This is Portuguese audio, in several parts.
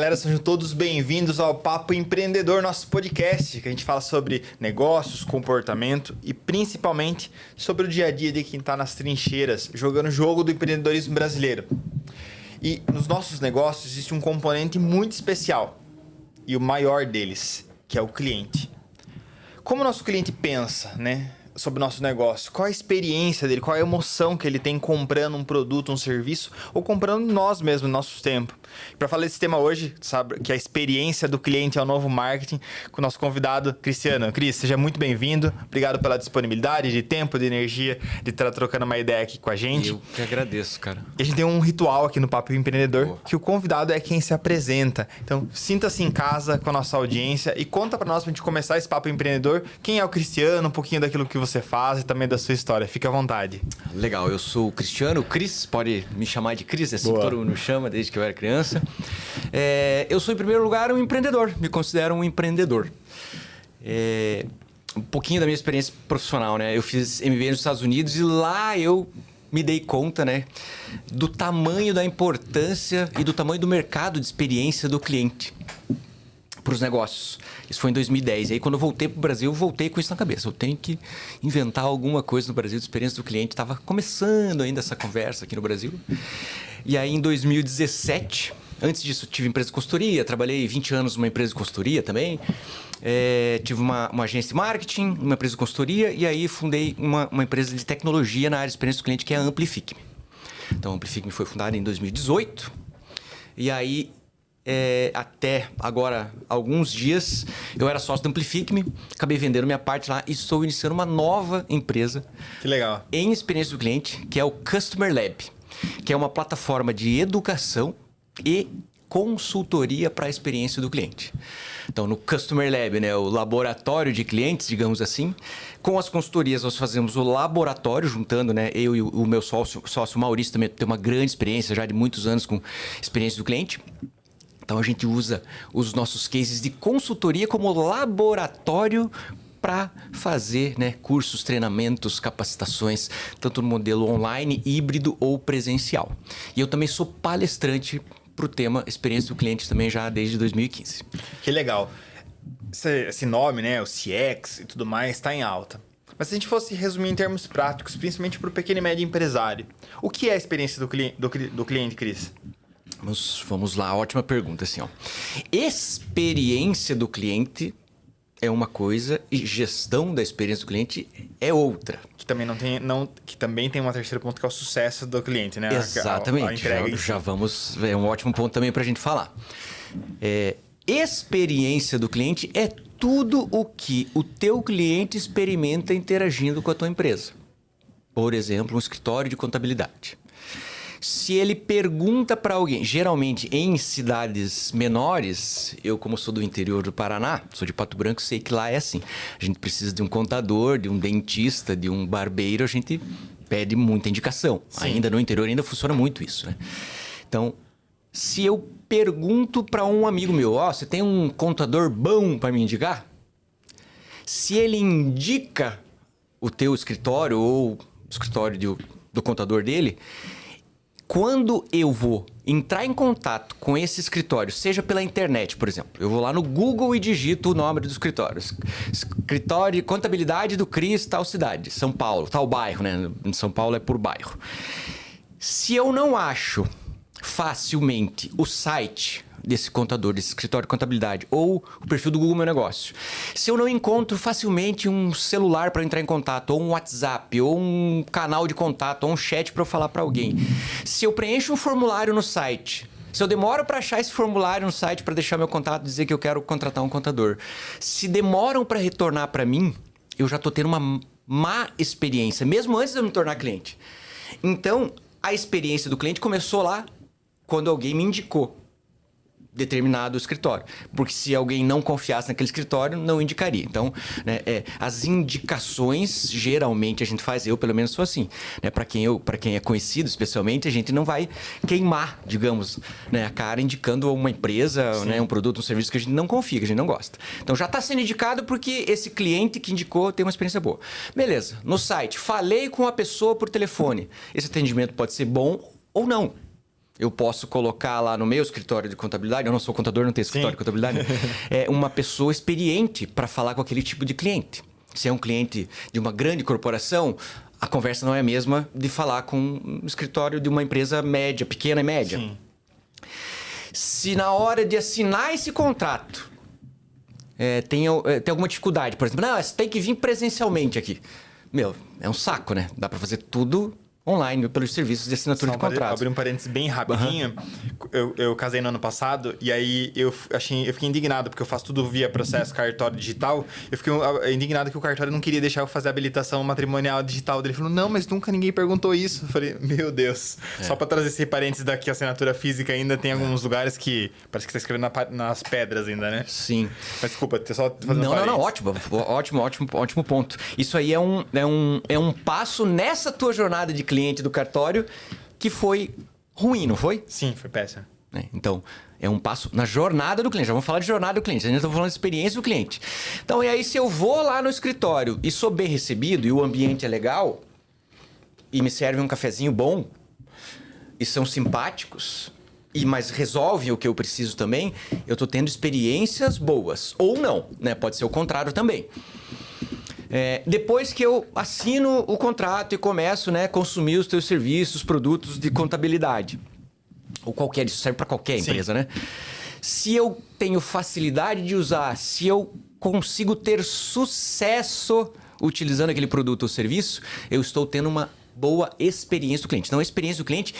galera, sejam todos bem-vindos ao Papo Empreendedor, nosso podcast, que a gente fala sobre negócios, comportamento e principalmente sobre o dia a dia de quem está nas trincheiras, jogando o jogo do empreendedorismo brasileiro. E nos nossos negócios existe um componente muito especial e o maior deles, que é o cliente. Como o nosso cliente pensa, sobre o nosso negócio? Qual a experiência dele? Qual a emoção que ele tem comprando um produto, um serviço ou comprando nós mesmos, nosso tempo? Para falar desse tema hoje, sabe que a experiência do cliente é o novo marketing, com o nosso convidado Cristiano. Cris, seja muito bem-vindo. Obrigado pela disponibilidade de tempo, de energia, de estar trocando uma ideia aqui com a gente. Eu que agradeço, cara. E a gente tem um ritual aqui no Papo Empreendedor, que o convidado é quem se apresenta. Então, sinta-se em casa com a nossa audiência e conta para nós, pra gente começar esse Papo Empreendedor, quem é o Cristiano, um pouquinho daquilo que você faz e também da sua história. Fique à vontade. Legal, eu sou o Cristiano, o Cris, pode me chamar de Cris, assim que todo mundo chama desde que eu era criança. Eu sou, em primeiro lugar, um empreendedor, me considero um empreendedor. Um pouquinho da minha experiência profissional, né? Eu fiz MBA nos Estados Unidos e lá eu me dei conta, do tamanho da importância e do tamanho do mercado de experiência do cliente para os negócios. Isso foi em 2010. E aí, quando eu voltei para o Brasil, eu voltei com isso na cabeça. Eu tenho que inventar alguma coisa no Brasil de experiência do cliente. Estava começando ainda essa conversa aqui no Brasil. E aí, em 2017, antes disso, eu tive empresa de consultoria. Trabalhei 20 anos numa empresa de consultoria também. Tive uma agência de marketing, uma empresa de consultoria. E aí, fundei uma empresa de tecnologia na área de experiência do cliente, que é a Amplific-me. Então, a Amplific-me foi fundada em 2018. E aí, até agora, alguns dias, eu era sócio da Amplific-me, acabei vendendo minha parte lá e estou iniciando uma nova empresa. Que legal. Em experiência do cliente, que é o Customer Lab, que é uma plataforma de educação e consultoria para a experiência do cliente. Então, no Customer Lab, o laboratório de clientes, digamos assim, com as consultorias nós fazemos o laboratório, juntando, eu e o meu sócio Maurício também tem uma grande experiência já de muitos anos com experiência do cliente. Então, a gente usa os nossos cases de consultoria como laboratório para fazer cursos, treinamentos, capacitações, tanto no modelo online, híbrido ou presencial. E eu também sou palestrante para o tema experiência do cliente também já desde 2015. Que legal. Esse nome, o CX e tudo mais, está em alta. Mas se a gente fosse resumir em termos práticos, principalmente para o pequeno e médio empresário, o que é a experiência do cliente, Cris? Vamos lá, ótima pergunta, assim, ó. Experiência do cliente é uma coisa e gestão da experiência do cliente é outra. Que também tem uma terceira ponto, que é o sucesso do cliente, né? Exatamente. A entrega já vamos... É um ótimo ponto também para a gente falar. Experiência do cliente é tudo o que o teu cliente experimenta interagindo com a tua empresa. Por exemplo, um escritório de contabilidade. Se ele pergunta para alguém, geralmente em cidades menores, eu como sou do interior do Paraná, sou de Pato Branco, sei que lá é assim. A gente precisa de um contador, de um dentista, de um barbeiro, a gente pede muita indicação. Sim. Ainda no interior ainda funciona muito isso, Então, se eu pergunto para um amigo meu, você tem um contador bom para me indicar? Se ele indica o teu escritório ou o escritório do contador dele, quando eu vou entrar em contato com esse escritório, seja pela internet, por exemplo, eu vou lá no Google e digito o nome do escritório. Escritório de contabilidade do Cris, tal cidade, São Paulo, tal bairro, Em São Paulo é por bairro. Se eu não acho facilmente o site desse contador, desse escritório de contabilidade, ou o perfil do Google Meu Negócio, se eu não encontro facilmente um celular para entrar em contato, ou um WhatsApp, ou um canal de contato, ou um chat para eu falar para alguém, se eu preencho um formulário no site, se eu demoro para achar esse formulário no site para deixar meu contato, dizer que eu quero contratar um contador, se demoram para retornar para mim, eu já estou tendo uma má experiência, mesmo antes de eu me tornar cliente. Então, a experiência do cliente começou lá quando alguém me indicou determinado escritório. Porque se alguém não confiasse naquele escritório, não indicaria. Então, as indicações, geralmente a gente faz, eu pelo menos sou assim. Para quem é conhecido, especialmente, a gente não vai queimar, digamos, a cara indicando uma empresa, um produto, um serviço que a gente não confia, que a gente não gosta. Então, já está sendo indicado porque esse cliente que indicou tem uma experiência boa. Beleza, no site, falei com a pessoa por telefone. Esse atendimento pode ser bom ou não. eu posso colocar lá no meu escritório de contabilidade, eu não sou contador, não tenho escritório de contabilidade, uma pessoa experiente para falar com aquele tipo de cliente. Se é um cliente de uma grande corporação, a conversa não é a mesma de falar com um escritório de uma empresa média, pequena e média. Sim. Se na hora de assinar esse contrato tem alguma dificuldade, por exemplo, não, você tem que vir presencialmente aqui. Meu, é um saco, né? Dá para fazer tudo online pelos serviços de assinatura de contrato. Abrir um parênteses bem rapidinho. Eu casei no ano passado e aí eu fiquei indignado porque eu faço tudo via processo cartório digital. Eu fiquei indignado que o cartório não queria deixar eu fazer a habilitação matrimonial digital. Ele falou, não, mas nunca ninguém perguntou isso. Eu falei, meu Deus. Só para trazer esse parênteses daqui, a assinatura física ainda tem alguns lugares que parece que você tá escrevendo nas pedras ainda, né? Sim. Mas desculpa, só fazendo Não, ótimo ponto. Isso aí é um passo nessa tua jornada de cliente do cartório que foi ruim, não foi? Sim, foi péssimo. Então, é um passo na jornada do cliente. Já vamos falar de jornada do cliente, ainda estamos falando de experiência do cliente. Então, e aí se eu vou lá no escritório e sou bem recebido e o ambiente é legal e me serve um cafezinho bom e são simpáticos, mas resolvem o que eu preciso também, eu estou tendo experiências boas. Ou não, né? Pode ser o contrário também. Depois que eu assino o contrato e começo, né, a consumir os teus serviços, produtos de contabilidade, ou qualquer, isso serve para qualquer empresa, né? Se eu tenho facilidade de usar, se eu consigo ter sucesso utilizando aquele produto ou serviço, eu estou tendo uma boa experiência do cliente. Então, a experiência do cliente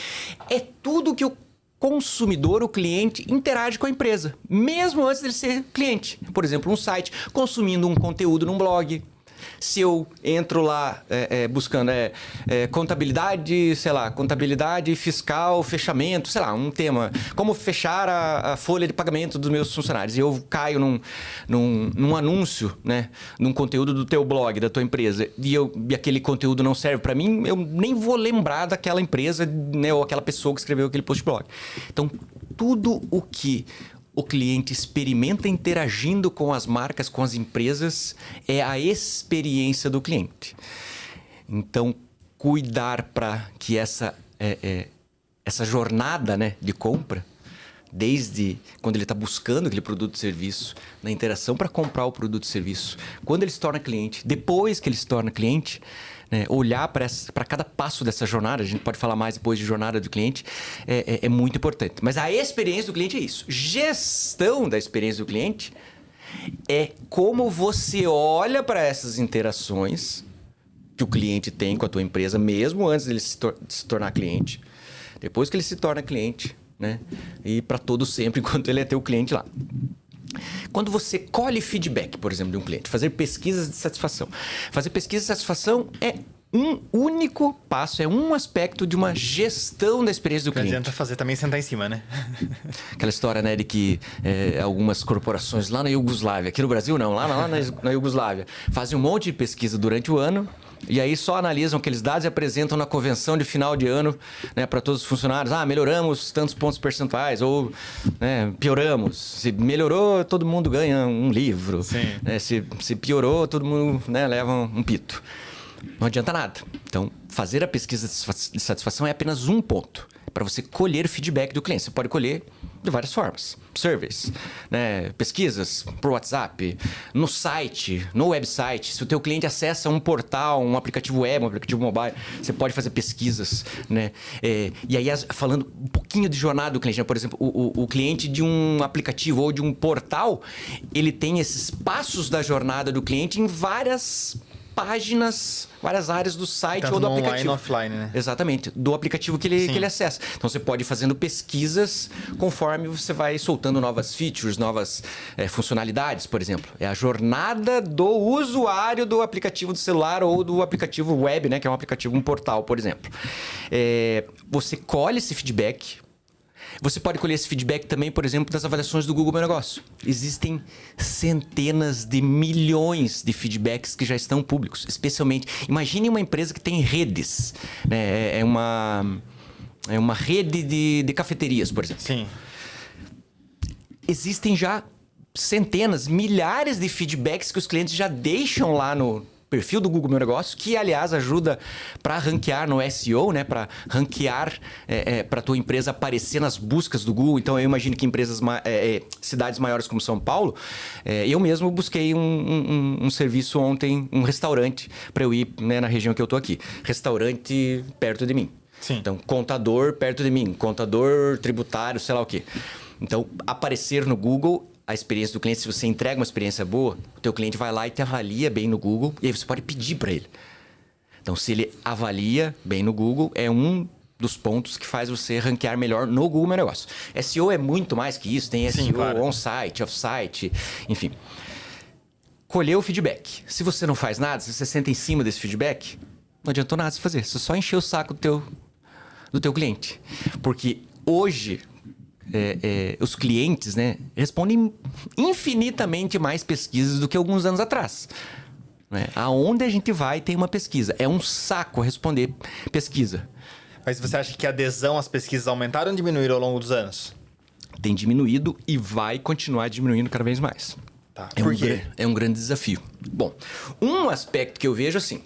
é tudo que o consumidor, o cliente, interage com a empresa, mesmo antes dele ser cliente. Por exemplo, um site, consumindo um conteúdo num blog. Se eu entro lá buscando contabilidade, sei lá, contabilidade fiscal, fechamento, sei lá, um tema. Como fechar a folha de pagamento dos meus funcionários. E eu caio num anúncio, né? Num conteúdo do teu blog, da tua empresa, e aquele conteúdo não serve para mim, eu nem vou lembrar daquela empresa, né? Ou aquela pessoa que escreveu aquele post blog. Então, tudo o que o cliente experimenta interagindo com as marcas, com as empresas, é a experiência do cliente. Então, cuidar para que essa jornada, né, de compra, desde quando ele está buscando aquele produto ou serviço, na interação para comprar o produto ou serviço, quando ele se torna cliente, depois que ele se torna cliente, né, olhar para cada passo dessa jornada, a gente pode falar mais depois de jornada do cliente, é muito importante. Mas a experiência do cliente é isso. Gestão da experiência do cliente é como você olha para essas interações que o cliente tem com a tua empresa, mesmo antes dele se tornar cliente, depois que ele se torna cliente, né, e para todo sempre, enquanto ele é teu cliente lá. Quando você colhe feedback, por exemplo, de um cliente, fazer pesquisas de satisfação. Fazer pesquisa de satisfação é um único passo, é um aspecto de uma gestão da experiência do cliente. Não adianta fazer também sentar em cima, né? Aquela história, né, de que algumas corporações lá na Iugoslávia, aqui no Brasil não, lá na Iugoslávia, fazem um monte de pesquisa durante o ano e aí só analisam aqueles dados e apresentam na convenção de final de ano, né, para todos os funcionários. Melhoramos tantos pontos percentuais ou, né, pioramos. Se melhorou, todo mundo ganha um livro. Né, se piorou, todo mundo, né, leva um pito. Não adianta nada. Então, fazer a pesquisa de satisfação é apenas um ponto para você colher feedback do cliente. Você pode colher de várias formas. Surveys, né? Pesquisas por WhatsApp, no site, no website. Se o teu cliente acessa um portal, um aplicativo web, um aplicativo mobile, você pode fazer pesquisas, né? E aí, falando um pouquinho de jornada do cliente, né? Por exemplo, o cliente de um aplicativo ou de um portal, ele tem esses passos da jornada do cliente em várias páginas, várias áreas do site tanto ou do online aplicativo. e offline, né? Exatamente, do aplicativo que ele acessa. Então, você pode ir fazendo pesquisas conforme você vai soltando novas features, novas funcionalidades, por exemplo. É a jornada do usuário do aplicativo do celular ou do aplicativo web, né? Que é um aplicativo, um portal, por exemplo. Você colhe esse feedback. Você pode colher esse feedback também, por exemplo, das avaliações do Google Meu Negócio. Existem centenas de milhões de feedbacks que já estão públicos, especialmente... Imagine uma empresa que tem redes, né? É uma rede de cafeterias, por exemplo. Sim. Existem já centenas, milhares de feedbacks que os clientes já deixam lá no perfil do Google Meu Negócio, que, aliás, ajuda para ranquear no SEO, né? Para ranquear, para tua empresa aparecer nas buscas do Google. Então, eu imagino que empresas, cidades maiores como São Paulo, eu mesmo busquei um serviço ontem, um restaurante, para eu ir, né, na região que eu tô aqui. Restaurante perto de mim. Sim. Então, contador perto de mim, contador tributário, sei lá o quê. Então, aparecer no Google... A experiência do cliente, se você entrega uma experiência boa, o teu cliente vai lá e te avalia bem no Google e aí você pode pedir para ele. Então, se ele avalia bem no Google, é um dos pontos que faz você ranquear melhor no Google Meu Negócio. SEO é muito mais que isso, tem SEO claro. on-site, off-site, enfim. Colher o feedback. Se você não faz nada, se você senta em cima desse feedback, não adiantou nada você fazer. Você só encher o saco do teu cliente. Porque hoje... os clientes, né, respondem infinitamente mais pesquisas do que alguns anos atrás. Né? Aonde a gente vai tem uma pesquisa. É um saco responder pesquisa. Mas você acha que a adesão às pesquisas aumentaram ou diminuíram ao longo dos anos? Tem diminuído e vai continuar diminuindo cada vez mais. Tá. Por quê? É um grande desafio. Bom, um aspecto que eu vejo assim...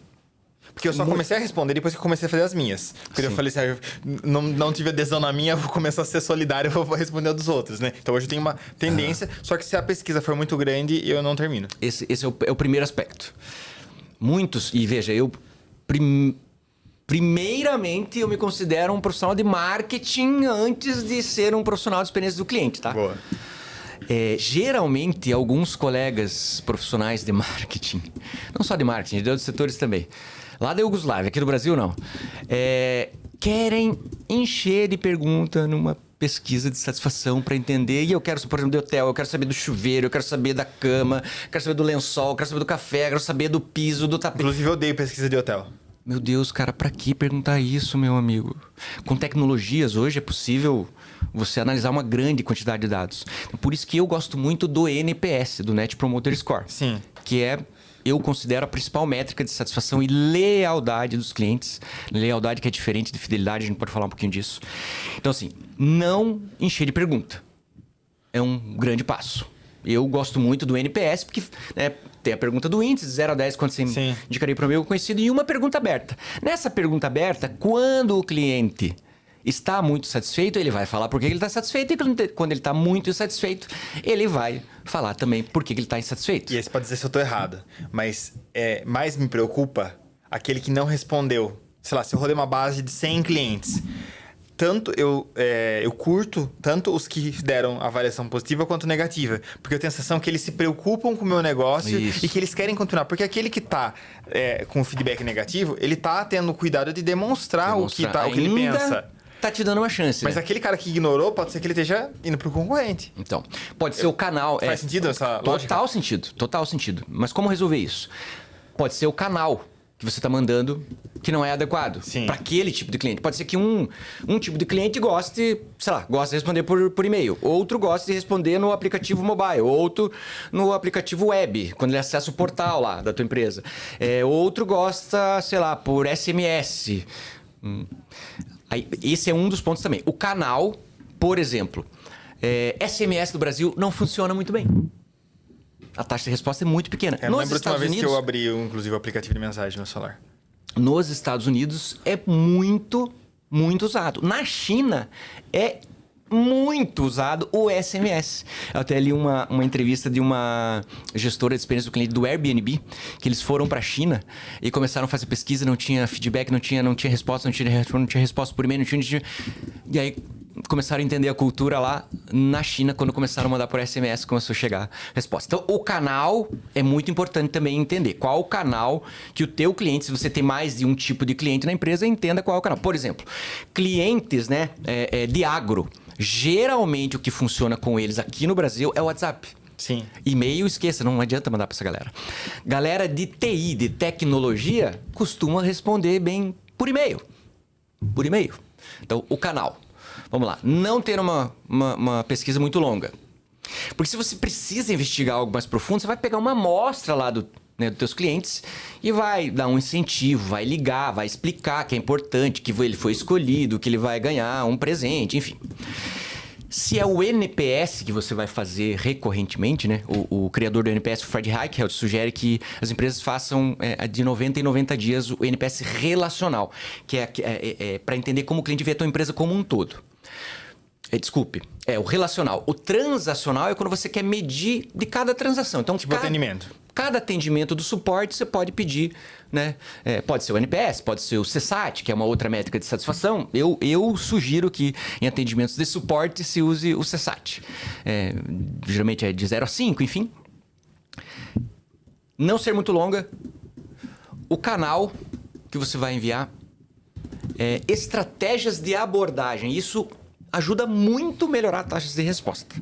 Porque eu só comecei a responder depois que eu comecei a fazer as minhas. Porque eu falei assim, não tive adesão na minha, vou começar a ser solidário, eu vou responder a dos outros, né? Então hoje eu tenho uma tendência, só que se a pesquisa for muito grande, eu não termino. Esse é o primeiro aspecto. Muitos, e veja, primeiramente eu me considero um profissional de marketing antes de ser um profissional de experiência do cliente, tá? Boa. Geralmente, alguns colegas profissionais de marketing, não só de marketing, de outros setores também, lá da Iugoslávia, aqui do Brasil não, querem encher de pergunta numa pesquisa de satisfação para entender. E eu quero, por exemplo, do hotel, eu quero saber do chuveiro, eu quero saber da cama, eu quero saber do lençol, eu quero saber do café, eu quero saber do piso, do tapete. Inclusive eu odeio pesquisa de hotel. Meu Deus, cara, pra que perguntar isso, meu amigo? Com tecnologias, hoje é possível você analisar uma grande quantidade de dados. Por isso que eu gosto muito do NPS, do Net Promoter Score. Sim. Que eu considero a principal métrica de satisfação e lealdade dos clientes. Lealdade que é diferente de fidelidade, a gente pode falar um pouquinho disso. Então, assim, não encher de pergunta. É um grande passo. Eu gosto muito do NPS, porque tem a pergunta do índice, de 0 a 10, quanto você indicaria para o meu conhecido, e uma pergunta aberta. Nessa pergunta aberta, quando o cliente está muito satisfeito, ele vai falar por que ele está satisfeito, e quando ele está muito insatisfeito, ele vai falar também por que ele está insatisfeito. E aí você pode dizer se eu estou errado, mas mais me preocupa aquele que não respondeu. Sei lá, se eu rodei uma base de 100 clientes... Tanto eu curto tanto os que deram avaliação positiva quanto negativa. Porque eu tenho a sensação que eles se preocupam com o meu negócio e que eles querem continuar. Porque aquele que tá com feedback negativo, ele tá tendo cuidado de demonstrar o que ele pensa. Tá te dando uma chance. Mas aquele cara que ignorou, pode ser que ele esteja indo pro concorrente. Então, pode ser o canal. Faz sentido essa lógica? Total sentido. Mas como resolver isso? Pode ser o canal que você está mandando que não é adequado para aquele tipo de cliente. Pode ser que um tipo de cliente goste, sei lá, gosta de responder por e-mail. Outro gosta de responder no aplicativo mobile. Outro no aplicativo web, quando ele acessa o portal lá da tua empresa. Outro gosta, sei lá, por SMS. Aí, esse é um dos pontos também. O canal, por exemplo, SMS do Brasil não funciona muito bem. A taxa de resposta é muito pequena. Não lembro a última vez que eu abri, inclusive, o aplicativo de mensagem no meu celular. Nos Estados Unidos é muito, muito usado. Na China é muito usado o SMS. Eu até li uma entrevista de uma gestora de experiência do cliente do Airbnb, que eles foram para a China e começaram a fazer pesquisa, não tinha feedback, não tinha resposta, não tinha resposta por e-mail, não tinha... E aí começaram a entender a cultura lá na China, quando começaram a mandar por SMS, começou a chegar a resposta. Então, o canal é muito importante também entender. Qual o canal que o teu cliente, se você tem mais de um tipo de cliente na empresa, entenda qual é o canal. Por exemplo, clientes, né, de agro. Geralmente, o que funciona com eles aqui no Brasil é o WhatsApp. Sim. E-mail, esqueça, não adianta mandar para essa galera. Galera de TI, de tecnologia, costuma responder bem por e-mail. Por e-mail. Então, o canal. Vamos lá, não ter uma pesquisa muito longa. Porque se você precisa investigar algo mais profundo, você vai pegar uma amostra lá dos teus clientes e vai dar um incentivo, vai ligar, vai explicar que é importante, que ele foi escolhido, que ele vai ganhar um presente, enfim. Se é o NPS que você vai fazer recorrentemente, né? O criador do NPS, o Fred Reichheld, sugere que as empresas façam de 90 em 90 dias o NPS relacional, que é para entender como o cliente vê a tua empresa como um todo. Desculpe, o relacional. O transacional é quando você quer medir de cada transação. Então, tipo atendimento. Cada atendimento do suporte você pode pedir, né? Pode ser o NPS, pode ser o CSAT, que é uma outra métrica de satisfação. Eu sugiro que em atendimentos de suporte se use o CSAT. Geralmente é de 0 a 5, enfim. Não ser muito longa. O canal que você vai enviar. Estratégias de abordagem. Isso ajuda muito a melhorar taxas de resposta.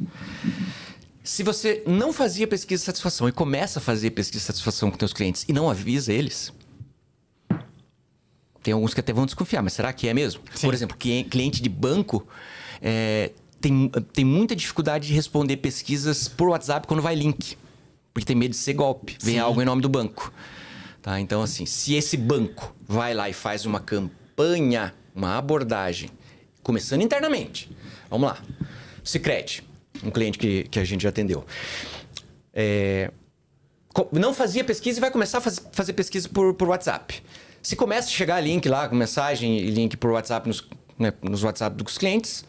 Se você não fazia pesquisa de satisfação e começa a fazer pesquisa de satisfação com seus clientes e não avisa eles, tem alguns que até vão desconfiar, mas será que é mesmo? Sim. Por exemplo, cliente de banco tem muita dificuldade de responder pesquisas por WhatsApp quando vai link, porque tem medo de ser golpe, vem algo em nome do banco. Tá? Então, assim, se esse banco vai lá e faz uma campanha, uma abordagem, começando internamente, vamos lá, Sicredi. Um cliente que a gente já atendeu. Não fazia pesquisa e vai começar a fazer pesquisa por WhatsApp. Se começa a chegar link lá, com mensagem e link por WhatsApp nos WhatsApp dos clientes,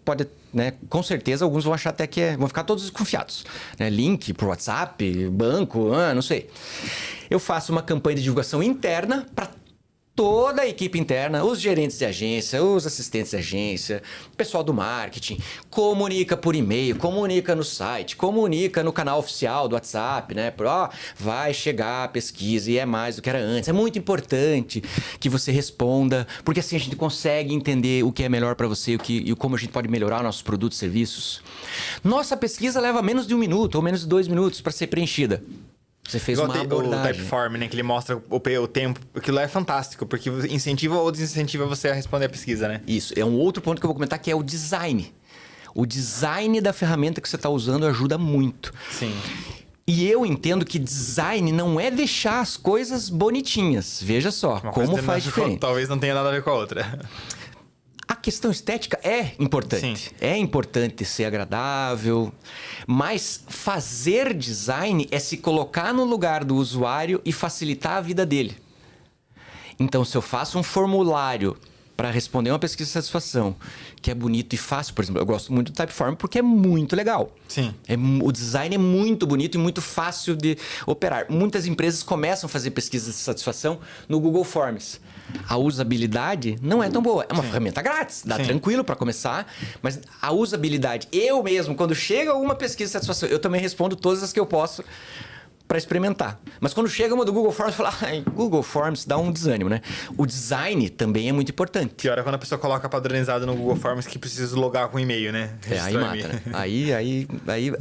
pode, né, com certeza alguns vão achar até que vão ficar todos desconfiados. Link por WhatsApp, banco, não sei. Eu faço uma campanha de divulgação interna para toda a equipe interna, os gerentes de agência, os assistentes de agência, o pessoal do marketing, comunica por e-mail, comunica no site, comunica no canal oficial do WhatsApp, né? Vai chegar a pesquisa e é mais do que era antes. É muito importante que você responda, porque assim a gente consegue entender o que é melhor para você e como a gente pode melhorar nossos produtos e serviços. Nossa pesquisa leva menos de 1 minuto ou menos de 2 minutos para ser preenchida. Você fez uma abordagem. O Typeform, né? Que ele mostra o tempo. Aquilo lá é fantástico, porque incentiva ou desincentiva você a responder a pesquisa, né? Isso. É um outro ponto que eu vou comentar, que é o design. O design da ferramenta que você está usando ajuda muito. Sim. E eu entendo que design não é deixar as coisas bonitinhas. Veja só, como faz diferença. Talvez não tenha nada a ver com a outra. A questão estética é importante. Sim. É importante ser agradável, mas fazer design é se colocar no lugar do usuário e facilitar a vida dele. Então, se eu faço um formulário para responder uma pesquisa de satisfação que é bonito e fácil, por exemplo, eu gosto muito do Typeform porque é muito legal. Sim. O design é muito bonito e muito fácil de operar. Muitas empresas começam a fazer pesquisa de satisfação no Google Forms. A usabilidade não é tão boa. É uma ferramenta grátis, dá tranquilo para começar, mas a usabilidade, eu mesmo, quando chega alguma pesquisa de satisfação, eu também respondo todas as que eu posso para experimentar. Mas quando chega uma do Google Forms, eu falo, Google Forms dá um desânimo, né? O design também é muito importante. Pior é quando a pessoa coloca padronizado no Google Forms que precisa logar com e-mail, né? Aí mata, né?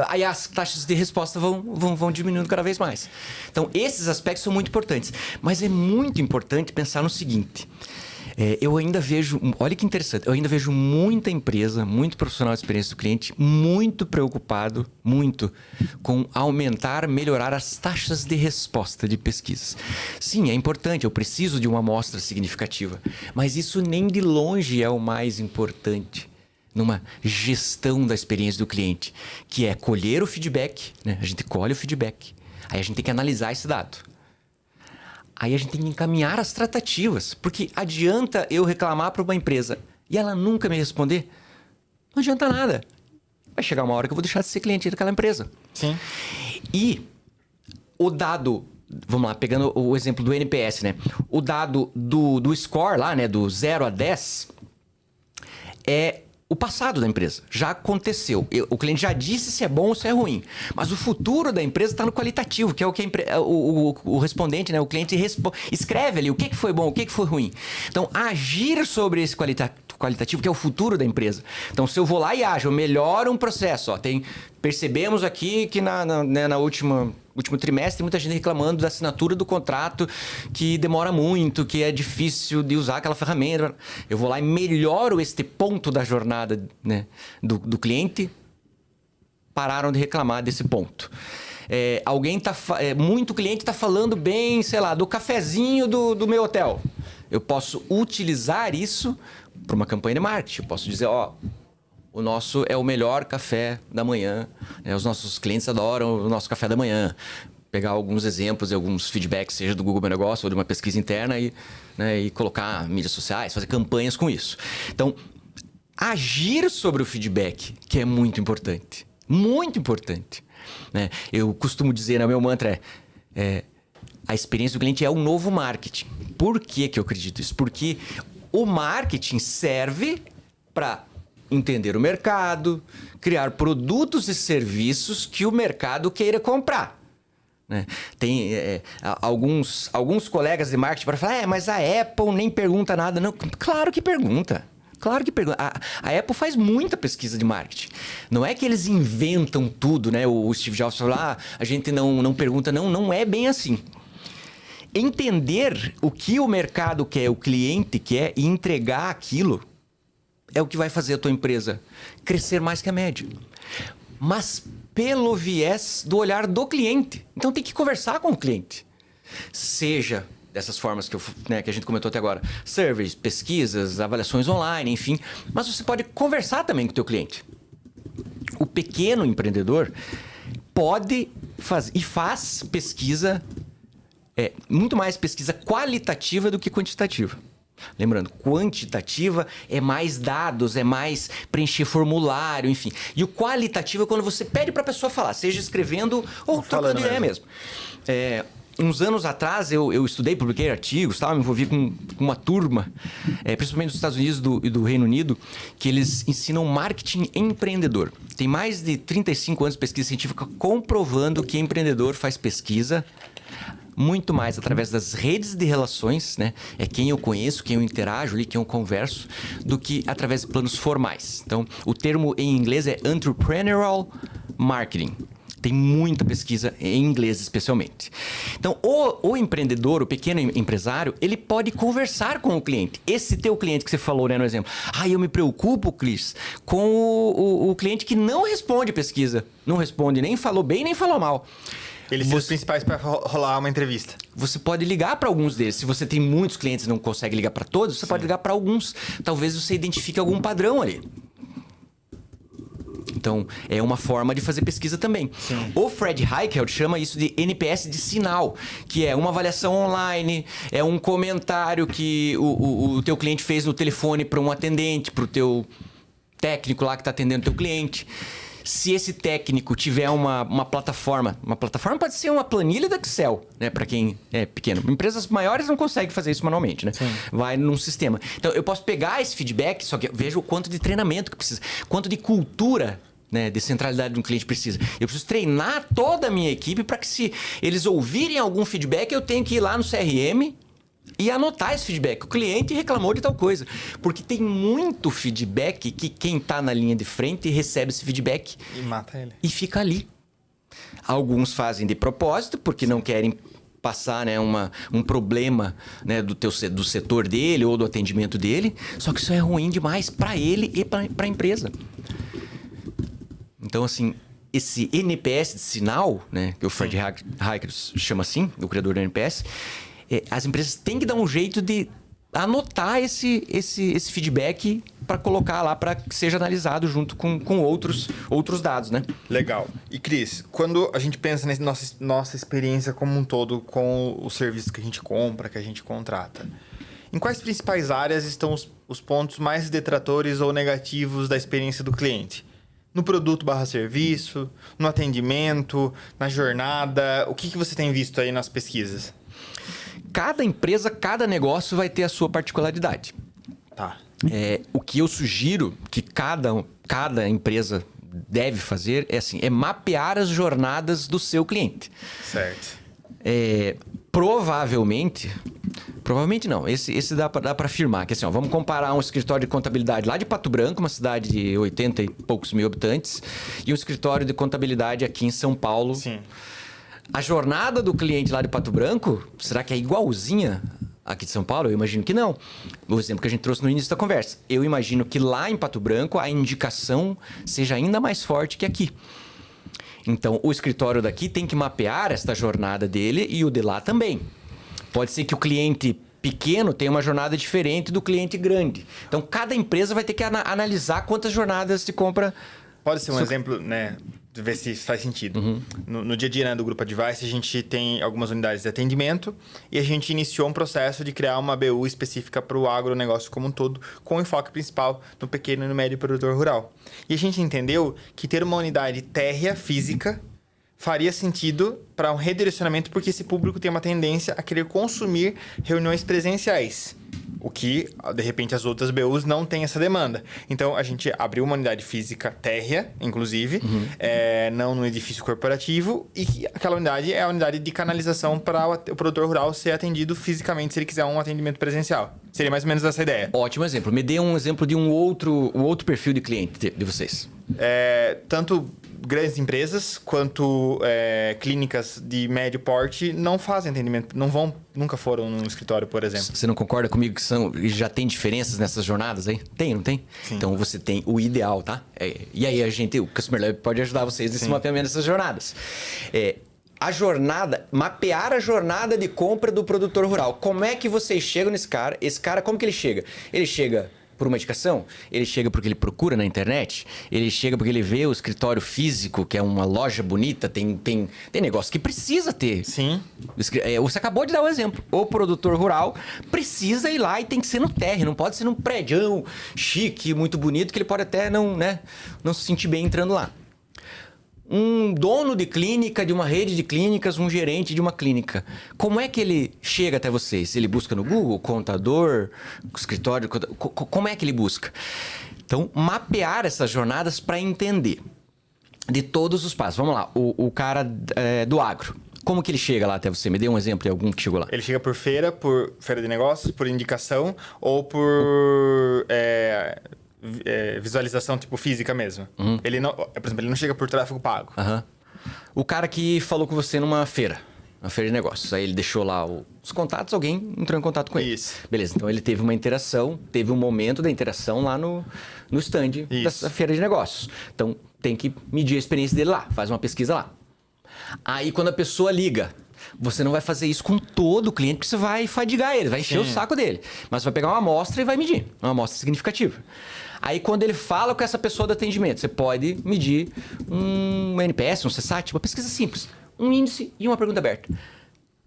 Aí as taxas de resposta vão diminuindo cada vez mais. Então, esses aspectos são muito importantes. Mas é muito importante pensar no seguinte. Eu ainda vejo, olha que interessante, eu ainda vejo muita empresa, muito profissional de experiência do cliente, muito preocupado, com aumentar, melhorar as taxas de resposta de pesquisas. Sim, é importante, eu preciso de uma amostra significativa, mas isso nem de longe é o mais importante numa gestão da experiência do cliente, que é colher o feedback, né? A gente colhe o feedback, aí a gente tem que analisar esse dado. Aí a gente tem que encaminhar as tratativas. Porque adianta eu reclamar para uma empresa e ela nunca me responder? Não adianta nada. Vai chegar uma hora que eu vou deixar de ser cliente daquela empresa. Sim. E o dado... Vamos lá, pegando o exemplo do NPS, né? O dado do score lá, né? Do 0 a 10 é o passado da empresa. Já aconteceu. O cliente já disse se é bom ou se é ruim. Mas o futuro da empresa está no qualitativo, que é o que o respondente, né? O cliente escreve ali o que foi bom, o que foi ruim. Então, agir sobre esse qualitativo, que é o futuro da empresa. Então, se eu vou lá e ajo, eu melhoro um processo. Percebemos aqui que na último trimestre, muita gente reclamando da assinatura do contrato, que demora muito, que é difícil de usar aquela ferramenta. Eu vou lá e melhoro este ponto da jornada, né, do cliente. Pararam de reclamar desse ponto. Muito cliente está falando bem, sei lá, do cafezinho do meu hotel. Eu posso utilizar isso para uma campanha de marketing. Eu posso dizer, o nosso é o melhor café da manhã. Os nossos clientes adoram o nosso café da manhã. Pegar alguns exemplos e alguns feedbacks, seja do Google Meu Negócio ou de uma pesquisa interna e colocar mídias sociais, fazer campanhas com isso. Então, agir sobre o feedback, que é muito importante. Muito importante. Né? Eu costumo dizer, meu mantra a experiência do cliente é o novo marketing. Por que eu acredito isso? Porque o marketing serve para entender o mercado, criar produtos e serviços que o mercado queira comprar. Né? Tem alguns colegas de marketing para falar, mas a Apple nem pergunta nada. Não, claro que pergunta. Claro que pergunta. A Apple faz muita pesquisa de marketing. Não é que eles inventam tudo, né? O Steve Jobs falou, a gente não pergunta. Não é bem assim. Entender o que o mercado quer, o cliente quer e entregar aquilo é o que vai fazer a tua empresa crescer mais que a média. Mas pelo viés do olhar do cliente. Então tem que conversar com o cliente. Seja dessas formas que a gente comentou até agora. Surveys, pesquisas, avaliações online, enfim. Mas você pode conversar também com o teu cliente. O pequeno empreendedor pode fazer e faz pesquisa, muito mais pesquisa qualitativa do que quantitativa. Lembrando, quantitativa é mais dados, é mais preencher formulário, enfim. E o qualitativo é quando você pede para a pessoa falar, seja escrevendo ou trocando ideia mesmo. Uns anos atrás eu estudei, publiquei artigos, me envolvi com uma turma, principalmente dos Estados Unidos e do Reino Unido, que eles ensinam marketing empreendedor. Tem mais de 35 anos de pesquisa científica comprovando que empreendedor faz pesquisa muito mais através das redes de relações, né? É quem eu conheço, quem eu interajo ali, quem eu converso, do que através de planos formais. Então, o termo em inglês é Entrepreneurial Marketing. Tem muita pesquisa em inglês, especialmente. Então, o empreendedor, o pequeno empresário, ele pode conversar com o cliente. Esse teu cliente que você falou, né, no exemplo. Eu me preocupo, Cris, com o cliente que não responde pesquisa. Não responde, nem falou bem, nem falou mal. Eles são os principais para rolar uma entrevista. Você pode ligar para alguns deles. Se você tem muitos clientes e não consegue ligar para todos, você pode ligar para alguns. Talvez você identifique algum padrão ali. Então, é uma forma de fazer pesquisa também. Sim. O Fred Reichheld chama isso de NPS de sinal, que é uma avaliação online, é um comentário que o teu cliente fez no telefone para um atendente, para o teu técnico lá que está atendendo o teu cliente. Se esse técnico tiver uma plataforma pode ser uma planilha do Excel, né? Para quem é pequeno. Empresas maiores não conseguem fazer isso manualmente, né? Sim. Vai num sistema. Então, eu posso pegar esse feedback, só que veja o quanto de treinamento que precisa, quanto de cultura, né, de centralidade de um cliente precisa. Eu preciso treinar toda a minha equipe para que, se eles ouvirem algum feedback, eu tenho que ir lá no CRM e anotar esse feedback. O cliente reclamou de tal coisa. Porque tem muito feedback que quem está na linha de frente recebe esse feedback e mata ele. E fica ali. Alguns fazem de propósito, porque não querem passar, né, um problema, né, do setor dele ou do atendimento dele. Só que isso é ruim demais para ele e para a empresa. Então, assim, esse NPS de sinal, né, que o Fred Reichheld chama assim, o criador do NPS, as empresas têm que dar um jeito de anotar esse feedback para colocar lá para que seja analisado junto com outros dados, né? Legal. E Cris, quando a gente pensa nessa nossa experiência como um todo com os serviços que a gente compra, que a gente contrata, em quais principais áreas estão os pontos mais detratores ou negativos da experiência do cliente? No produto/serviço, no atendimento, na jornada? O que você tem visto aí nas pesquisas? Cada empresa, cada negócio vai ter a sua particularidade. Tá. O que eu sugiro que cada empresa deve fazer é mapear as jornadas do seu cliente. Certo. Provavelmente não, esse dá para afirmar que vamos comparar um escritório de contabilidade lá de Pato Branco, uma cidade de 80 e poucos mil habitantes, e um escritório de contabilidade aqui em São Paulo. Sim. A jornada do cliente lá de Pato Branco, será que é igualzinha aqui de São Paulo? Eu imagino que não. O exemplo que a gente trouxe no início da conversa. Eu imagino que lá em Pato Branco a indicação seja ainda mais forte que aqui. Então, o escritório daqui tem que mapear esta jornada dele e o de lá também. Pode ser que o cliente pequeno tem uma jornada diferente do cliente grande. Então, cada empresa vai ter que analisar quantas jornadas de compra... Pode ser um exemplo, né? Ver se faz sentido. No dia a dia, né, do Grupo Advice, a gente tem algumas unidades de atendimento e a gente iniciou um processo de criar uma BU específica para o agronegócio como um todo, com enfoque principal no pequeno e no médio produtor rural. E a gente entendeu que ter uma unidade térrea física faria sentido para um redirecionamento, porque esse público tem uma tendência a querer consumir reuniões presenciais. O que, de repente, as outras BUs não têm essa demanda. Então, a gente abriu uma unidade física térrea, inclusive, não no edifício corporativo, e aquela unidade é a unidade de canalização para o produtor rural ser atendido fisicamente, se ele quiser um atendimento presencial. Seria mais ou menos essa ideia. Ótimo exemplo. Me dê um exemplo de um outro perfil de cliente de vocês. Tanto grandes empresas quanto clínicas de médio porte não fazem atendimento, nunca foram num escritório, por exemplo. Você não concorda comigo que já tem diferenças nessas jornadas aí? Tem, não tem? Sim. Então você tem o ideal, tá? E aí o Customer Lab pode ajudar vocês nesse mapeamento dessas jornadas. A jornada, mapear a jornada de compra do produtor rural. Como é que vocês chegam nesse cara? Esse cara, como que ele chega? Ele chega por uma indicação? Ele chega porque ele procura na internet? Ele chega porque ele vê o escritório físico, que é uma loja bonita, tem negócio que precisa ter. Sim. Você acabou de dar um exemplo. O produtor rural precisa ir lá e tem que ser no térreo, não pode ser num prédio chique, muito bonito, que ele pode até não se sentir bem entrando lá. Um dono de clínica, de uma rede de clínicas, um gerente de uma clínica. Como é que ele chega até vocês? Ele busca no Google, contador, escritório? Como é que ele busca? Então, mapear essas jornadas para entender de todos os passos. Vamos lá, o cara do agro. Como que ele chega lá até você? Me dê um exemplo de algum que chegou lá. Ele chega por feira de negócios, por indicação ou por... visualização tipo física mesmo. Ele não, por exemplo, ele não chega por tráfego pago. O cara que falou com você numa feira de negócios, aí ele deixou lá os contatos, alguém entrou em contato com ele. Isso. Beleza, então ele teve uma interação, teve um momento da interação lá no stand dessa feira de negócios. Então tem que medir a experiência dele lá, faz uma pesquisa lá. Aí quando a pessoa liga, você não vai fazer isso com todo o cliente, porque você vai fadigar ele, vai encher o saco dele. Mas você vai pegar uma amostra e vai medir, uma amostra significativa. Aí, quando ele fala com essa pessoa do atendimento, você pode medir um NPS, um CSAT, uma pesquisa simples. Um índice e uma pergunta aberta.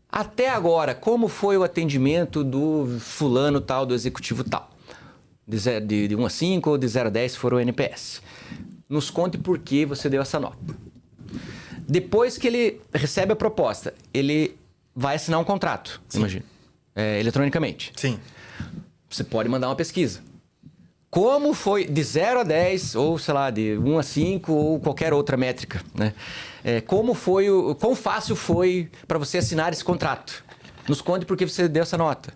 Até agora, como foi o atendimento do fulano tal, do executivo tal? De 1 a 5 ou de 0 a 10 se for o NPS. Nos conte por que você deu essa nota. Depois que ele recebe a proposta, ele vai assinar um contrato, imagina, eletronicamente. Sim. Você pode mandar uma pesquisa. Como foi de 0 a 10, ou sei lá, de 1 a 5, ou qualquer outra métrica, né? Quão fácil foi para você assinar esse contrato? Nos conte por que você deu essa nota.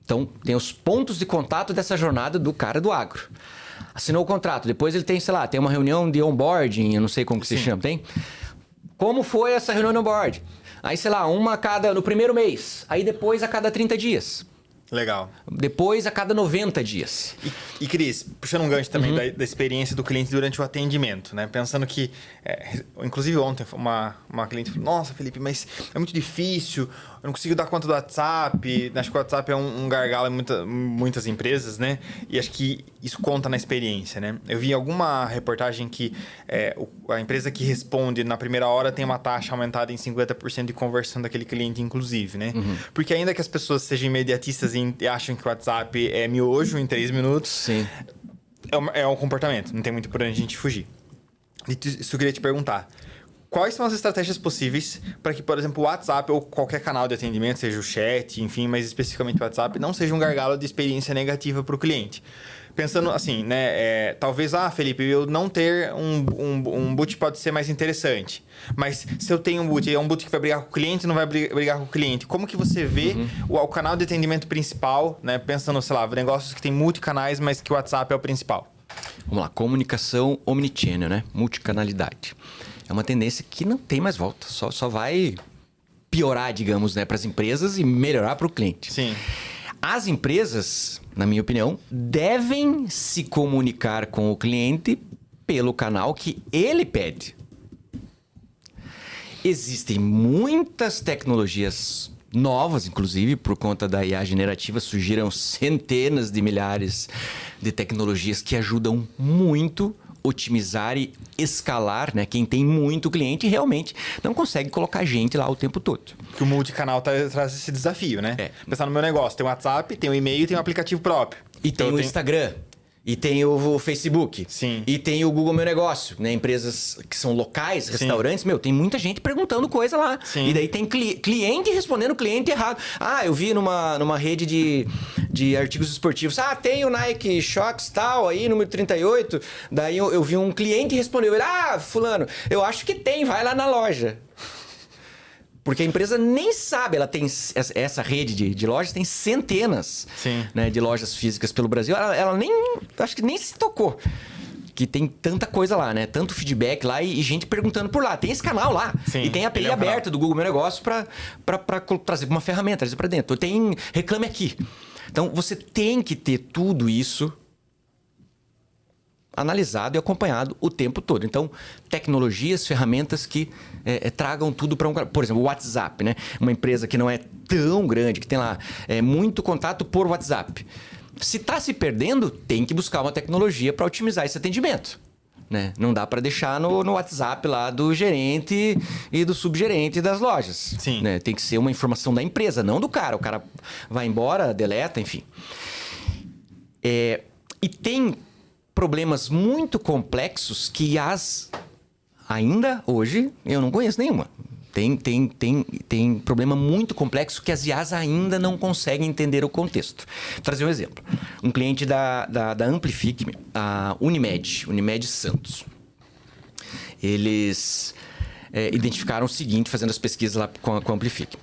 Então, tem os pontos de contato dessa jornada do cara do agro. Assinou o contrato, depois ele tem, sei lá, tem uma reunião de onboarding, eu não sei como que se chama, tem? Como foi essa reunião de onboarding? Aí, sei lá, no primeiro mês, aí depois a cada 30 dias. Legal. Depois a cada 90 dias. E Cris, puxando um gancho também da experiência do cliente durante o atendimento, né? Pensando que, inclusive ontem, uma cliente falou, nossa, Felipe, mas é muito difícil, eu não consigo dar conta do WhatsApp, acho que o WhatsApp é um gargalo em muitas empresas, né? E acho que isso conta na experiência, né? Eu vi em alguma reportagem que a empresa que responde na primeira hora tem uma taxa aumentada em 50% de conversão daquele cliente, inclusive, né? Porque ainda que as pessoas sejam imediatistas e acham que o WhatsApp é miojo em 3 minutos, sim, é um comportamento, não tem muito por onde a gente fugir. Isso eu queria te perguntar. Quais são as estratégias possíveis para que, por exemplo, o WhatsApp ou qualquer canal de atendimento, seja o chat, enfim, mas especificamente o WhatsApp, não seja um gargalo de experiência negativa para o cliente? Pensando assim, né? Talvez, Felipe, eu não ter um boot pode ser mais interessante. Mas se eu tenho um boot, é um boot que vai brigar com o cliente, não vai brigar com o cliente. Como que você vê o canal de atendimento principal, né? Pensando, sei lá, negócios que tem multicanais, mas que o WhatsApp é o principal. Vamos lá, comunicação omnichannel, né? Multicanalidade. É uma tendência que não tem mais volta. Só vai piorar, digamos, né, para as empresas e melhorar para o cliente. Sim. As empresas, na minha opinião, devem se comunicar com o cliente pelo canal que ele pede. Existem muitas tecnologias novas, inclusive, por conta da IA generativa, surgiram centenas de milhares de tecnologias que ajudam muito otimizar e escalar, né? Quem tem muito cliente realmente não consegue colocar gente lá o tempo todo. Que o multicanal traz esse desafio, né? Pensar no meu negócio, tem o WhatsApp, tem o e-mail e tem o aplicativo próprio. E então, tem o Instagram. E tem o Facebook. Sim. E tem o Google Meu Negócio, né? Empresas que são locais, restaurantes. Sim. Meu, tem muita gente perguntando coisa lá. Sim. E daí tem cliente respondendo cliente errado. Ah, eu vi numa rede de artigos esportivos. Ah, tem o Nike Shox tal aí, número 38. Daí eu vi um cliente respondeu. Ele, fulano, eu acho que tem, vai lá na loja. Porque a empresa nem sabe, ela tem essa rede de lojas, tem centenas, né, de lojas físicas pelo Brasil. Ela nem, acho que nem se tocou. Que tem tanta coisa lá, né? Tanto feedback lá e gente perguntando por lá. Tem esse canal lá. Sim, e tem a API aberta do Google Meu Negócio para trazer uma ferramenta, trazer para dentro. Tem Reclame Aqui. Então, você tem que ter tudo isso analisado e acompanhado o tempo todo. Então, tecnologias, ferramentas que tragam tudo para um... Por exemplo, o WhatsApp, né? Uma empresa que não é tão grande, que tem lá muito contato por WhatsApp. Se está se perdendo, tem que buscar uma tecnologia para otimizar esse atendimento. Né? Não dá para deixar no WhatsApp lá do gerente e do subgerente das lojas. Sim. Né? Tem que ser uma informação da empresa, não do cara. O cara vai embora, deleta, enfim. E tem problemas muito complexos que ainda hoje eu não conheço nenhuma. Tem problema muito complexo que as IAs ainda não conseguem entender o contexto. Vou trazer um exemplo. Um cliente da Amplific, a Unimed Santos. Eles identificaram o seguinte, fazendo as pesquisas lá com a Amplific.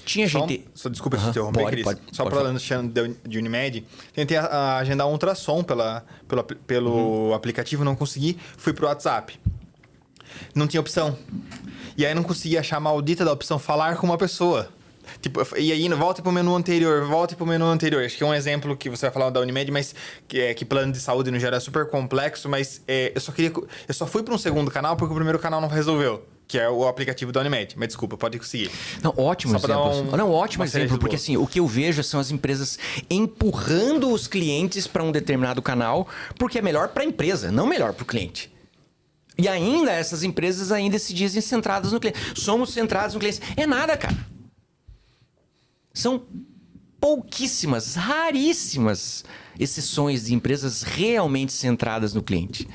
Tinha gente... Desculpa te interromper, Cris. Só para Alexandre de Unimed. Tentei agendar um ultrassom pelo aplicativo, não consegui. Fui pro WhatsApp. Não tinha opção. E aí não conseguia achar a maldita da opção falar com uma pessoa. Tipo, e aí volta pro menu anterior. Acho que é um exemplo que você vai falar da Unimed, mas que plano de saúde no geral é super complexo, mas eu só fui para um segundo canal porque o primeiro canal não resolveu. Que é o aplicativo da Unimed. Mas desculpa, pode conseguir. Não, ótimo exemplo. Ótimo exemplo, porque assim, o que eu vejo são as empresas empurrando os clientes para um determinado canal, porque é melhor para a empresa, não melhor para o cliente. E ainda, essas empresas ainda se dizem centradas no cliente. Somos centrados no cliente. É nada, cara. São pouquíssimas, raríssimas exceções de empresas realmente centradas no cliente.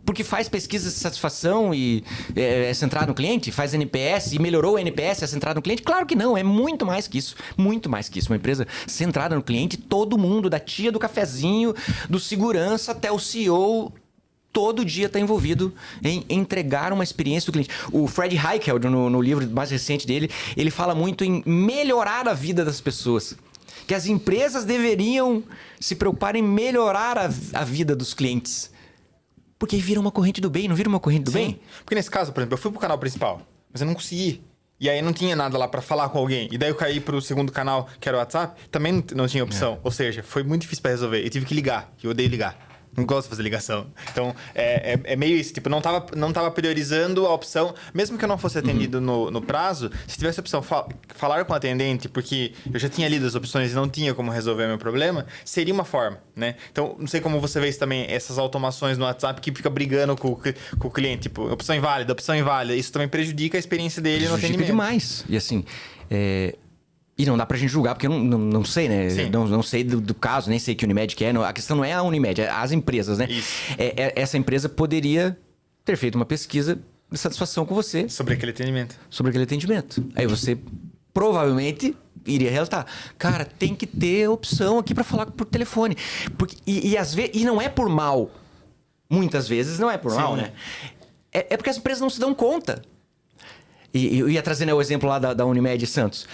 Porque faz pesquisa de satisfação e é centrado no cliente? Faz NPS e melhorou o NPS, é centrado no cliente? Claro que não, é muito mais que isso. Muito mais que isso. Uma empresa centrada no cliente, todo mundo, da tia do cafezinho, do segurança até o CEO... todo dia está envolvido em entregar uma experiência do cliente. O Fred Heikel, no livro mais recente dele, ele fala muito em melhorar a vida das pessoas. Que as empresas deveriam se preocupar em melhorar a vida dos clientes. Porque aí vira uma corrente do bem, não vira uma corrente do bem? Porque nesse caso, por exemplo, eu fui pro canal principal, mas eu não consegui. E aí não tinha nada lá para falar com alguém. E daí eu caí pro segundo canal, que era o WhatsApp, também não tinha opção. Ou seja, foi muito difícil para resolver. Eu tive que ligar, que eu odeio ligar. Não gosto de fazer ligação. Então, é meio isso. Tipo, não tava priorizando a opção... Mesmo que eu não fosse atendido no prazo, se tivesse a opção falar com o atendente, porque eu já tinha lido as opções e não tinha como resolver o meu problema, seria uma forma, né? Então, não sei como você vê isso também, essas automações no WhatsApp que fica brigando com o cliente. Tipo, opção inválida. Isso também prejudica a experiência dele no atendimento. Prejudica demais. E assim... E não dá pra gente julgar, porque eu não sei, né? Não sei do caso, nem sei que Unimed que é. A questão não é a Unimed, é as empresas, né? Essa empresa poderia ter feito uma pesquisa de satisfação com você. Sobre aquele atendimento. Aí você provavelmente iria relatar. Cara, tem que ter opção aqui pra falar por telefone. Às vezes, e não é por mal. Muitas vezes não é por mal, né? É porque as empresas não se dão conta. E eu ia trazendo o exemplo lá da Unimed Santos.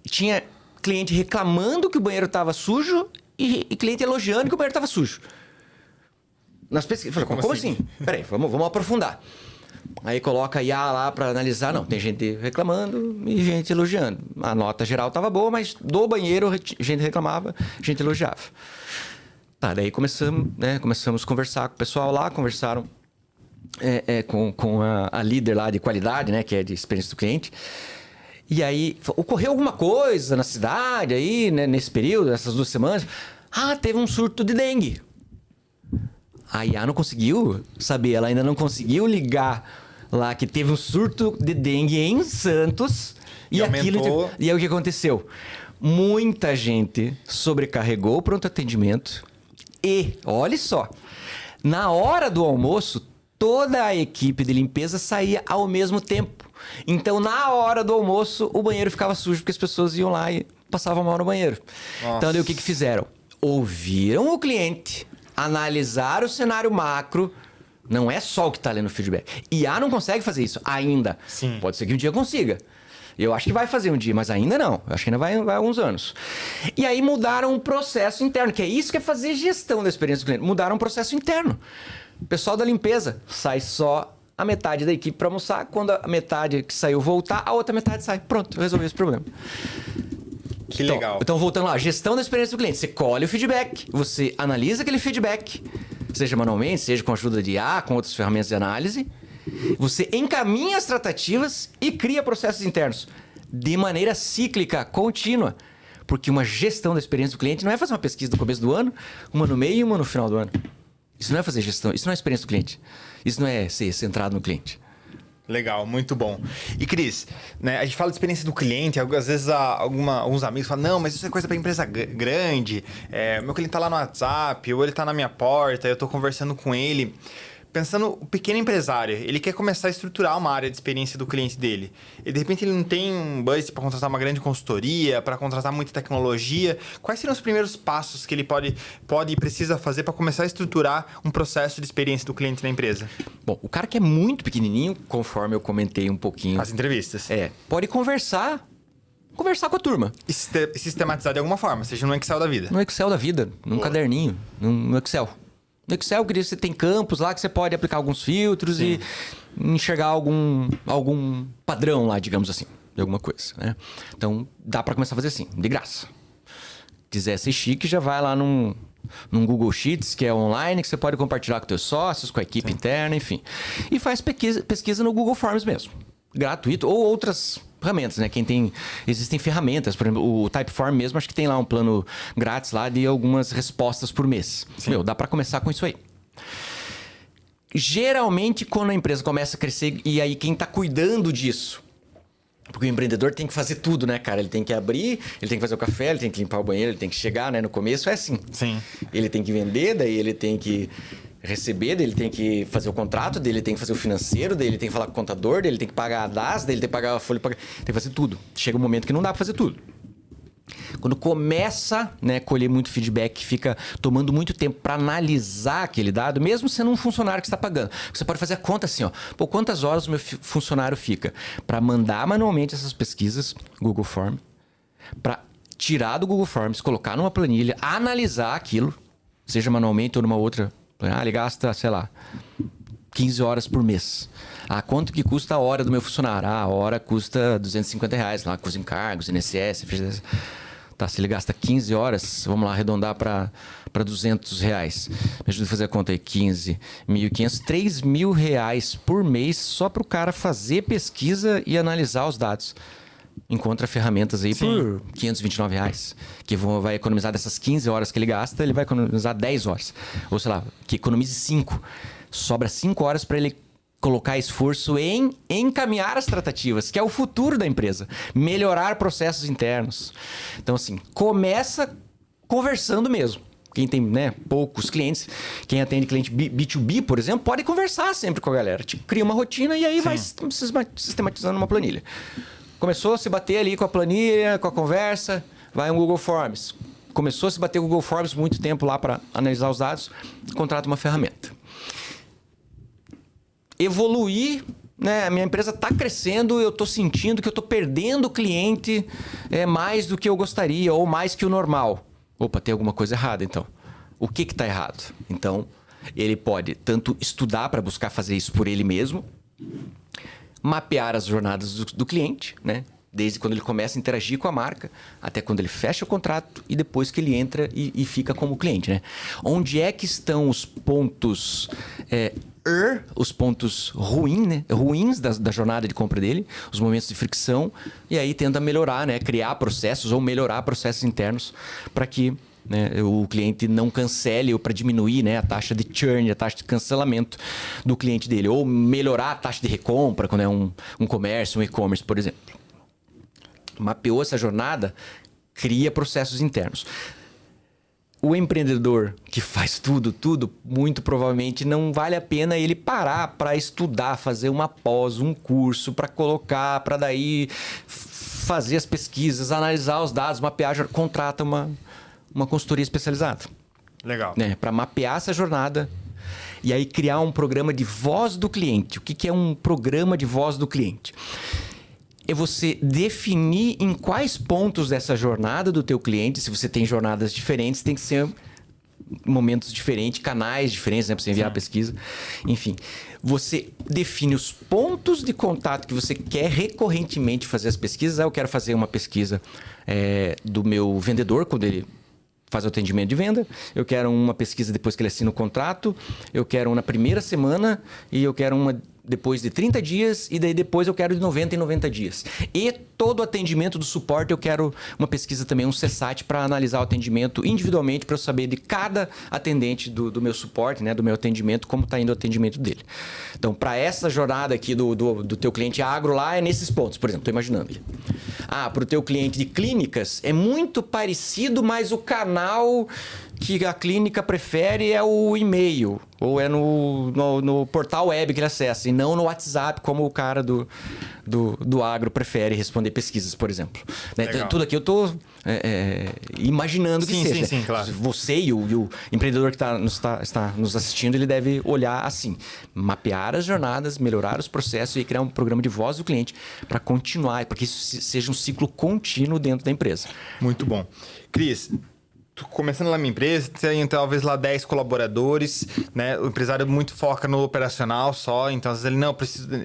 Tinha cliente reclamando que o banheiro estava sujo e cliente elogiando que o banheiro estava sujo. Nas pesquisas. Falei, como assim? Peraí, vamos aprofundar. Aí coloca a IA lá para analisar. Não, tem gente reclamando e gente elogiando. A nota geral estava boa, mas do banheiro gente reclamava, gente elogiava. Tá, daí começamos a conversar com o pessoal lá, conversaram... com a líder lá de qualidade, né, que é de experiência do cliente. E aí, ocorreu alguma coisa na cidade aí, né, nesse período, essas 2 semanas? Ah, teve um surto de dengue. A IA não conseguiu saber, ela ainda não conseguiu ligar lá que teve um surto de dengue em Santos. E aumentou. E aí o que aconteceu? Muita gente sobrecarregou o pronto atendimento e, olha só, na hora do almoço, toda a equipe de limpeza saía ao mesmo tempo. Então, na hora do almoço, o banheiro ficava sujo porque as pessoas iam lá e passavam mal no banheiro. Nossa. Então, daí, o que fizeram? Ouviram o cliente, analisaram o cenário macro. Não é só o que está ali no feedback. IA não consegue fazer isso ainda. Sim. Pode ser que um dia consiga. Eu acho que vai fazer um dia, mas ainda não. Eu acho que ainda vai alguns anos. E aí mudaram o processo interno, que é isso que é fazer gestão da experiência do cliente. Mudaram o processo interno. O pessoal da limpeza sai só a metade da equipe para almoçar. Quando a metade que saiu voltar, a outra metade sai. Pronto, eu resolvi esse problema. Que legal. Então, voltando lá, gestão da experiência do cliente. Você colhe o feedback, você analisa aquele feedback, seja manualmente, seja com a ajuda de IA, com outras ferramentas de análise. Você encaminha as tratativas e cria processos internos de maneira cíclica, contínua. Porque uma gestão da experiência do cliente não é fazer uma pesquisa no começo do ano, uma no meio e uma no final do ano. Isso não é fazer gestão, isso não é experiência do cliente. Isso não é ser centrado no cliente. Legal, muito bom. E Cris, né, a gente fala de experiência do cliente, às vezes alguns amigos falam, não, mas isso é coisa para empresa grande, meu cliente tá lá no WhatsApp, ou ele tá na minha porta, eu tô conversando com ele. Pensando, o pequeno empresário, ele quer começar a estruturar uma área de experiência do cliente dele. E de repente ele não tem um budget para contratar uma grande consultoria, para contratar muita tecnologia. Quais seriam os primeiros passos que ele pode e precisa fazer para começar a estruturar um processo de experiência do cliente na empresa? Bom, o cara que é muito pequenininho, conforme eu comentei um pouquinho... As entrevistas. Pode conversar com a turma. E sistematizar de alguma forma, seja no Excel da vida. No Excel da vida, num caderninho, no Excel. No Excel, você tem campos lá que você pode aplicar alguns filtros e enxergar algum padrão lá, digamos assim, de alguma coisa, né? Então, dá para começar a fazer assim, de graça. Quiser ser chique, já vai lá num Google Sheets, que é online, que você pode compartilhar com teus sócios, com a equipe interna, enfim. E faz pesquisa no Google Forms mesmo. Gratuito, ou outras ferramentas, né? Existem ferramentas, por exemplo, o Typeform mesmo, acho que tem lá um plano grátis lá de algumas respostas por mês. Dá para começar com isso aí. Geralmente, quando a empresa começa a crescer, e aí quem está cuidando disso, porque o empreendedor tem que fazer tudo, né, cara? Ele tem que abrir, ele tem que fazer o café, ele tem que limpar o banheiro, ele tem que chegar, né? No começo é assim. Sim. Ele tem que vender, daí ele tem que receber, daí ele tem que fazer o contrato, daí ele tem que fazer o financeiro, daí ele tem que falar com o contador, daí ele tem que pagar a DAS, daí ele tem que pagar a folha, tem que fazer tudo. Chega um momento que não dá para fazer tudo. Quando começa, né, a colher muito feedback, fica tomando muito tempo para analisar aquele dado, mesmo sendo um funcionário que está pagando. Você pode fazer a conta assim, ó. Pô, quantas horas o meu funcionário fica para mandar manualmente essas pesquisas, Google Form, para tirar do Google Forms, colocar numa planilha, analisar aquilo, seja manualmente ou numa outra. Ele gasta, sei lá, 15 horas por mês. Quanto que custa a hora do meu funcionário? A hora custa R$250, lá, com os encargos, INSS, FGTS. Tá, se ele gasta 15 horas, vamos lá arredondar para R$200. Me ajuda a fazer a conta aí, 15, 1.500, R$3.000 por mês só para o cara fazer pesquisa e analisar os dados. Encontra ferramentas aí por R$529, que vai economizar dessas 15 horas que ele gasta, ele vai economizar 10 horas. Ou sei lá, que economize 5. Sobra 5 horas para ele colocar esforço em encaminhar as tratativas, que é o futuro da empresa. Melhorar processos internos. Então, assim, começa conversando mesmo. Quem tem, né, poucos clientes, quem atende cliente B2B, por exemplo, pode conversar sempre com a galera. Cria uma rotina e aí vai sistematizando uma planilha. Começou a se bater ali com a planilha, com a conversa, vai um Google Forms. Começou a se bater com o Google Forms muito tempo lá para analisar os dados, contrata uma ferramenta. Evoluir, né? A minha empresa está crescendo, eu estou sentindo que eu estou perdendo cliente mais do que eu gostaria ou mais que o normal. Opa, tem alguma coisa errada então. O que está errado? Então, ele pode tanto estudar para buscar fazer isso por ele mesmo, mapear as jornadas do cliente, né? Desde quando ele começa a interagir com a marca, até quando ele fecha o contrato e depois que ele entra e fica como cliente, né? Onde é que estão os pontos os pontos ruins da jornada de compra dele, os momentos de fricção, e aí tenta melhorar, né? Criar processos ou melhorar processos internos para que, né, o cliente não cancele ou para diminuir, né, a taxa de churn, a taxa de cancelamento do cliente dele. Ou melhorar a taxa de recompra quando é um comércio, um e-commerce, por exemplo. Mapeou essa jornada, cria processos internos. O empreendedor que faz tudo, muito provavelmente não vale a pena ele parar para estudar, fazer uma pós, um curso, para colocar, para daí fazer as pesquisas, analisar os dados, mapear, contrata uma consultoria especializada. Legal. Né, para mapear essa jornada e aí criar um programa de voz do cliente. O que é um programa de voz do cliente? É você definir em quais pontos dessa jornada do teu cliente, se você tem jornadas diferentes, tem que ser momentos diferentes, canais diferentes, né, para você enviar a pesquisa. Enfim, você define os pontos de contato que você quer recorrentemente fazer as pesquisas. Eu quero fazer uma pesquisa do meu vendedor, quando ele faz o atendimento de venda. Eu quero uma pesquisa depois que ele assina o contrato. Eu quero uma na primeira semana e eu quero uma depois de 30 dias e daí depois eu quero de 90 em 90 dias. E todo o atendimento do suporte eu quero uma pesquisa também, um CSAT, para analisar o atendimento individualmente, para eu saber de cada atendente do meu suporte, né, do meu atendimento, como está indo o atendimento dele. Então, para essa jornada aqui do teu cliente agro lá, é nesses pontos, por exemplo, estou imaginando. Para o teu cliente de clínicas, é muito parecido, mas o canal que a clínica prefere é o e-mail, ou é no portal web que ele acessa, e não no WhatsApp, como o cara do agro prefere responder pesquisas, por exemplo. Né? Tudo aqui eu estou imaginando que seja. Sim, claro. Você e o empreendedor que está nos assistindo, ele deve olhar assim, mapear as jornadas, melhorar os processos e criar um programa de voz do cliente para continuar, para que isso seja um ciclo contínuo dentro da empresa. Muito bom. Cris, começando lá na minha empresa, tem talvez lá 10 colaboradores, né? O empresário muito foca no operacional só, então às vezes ele,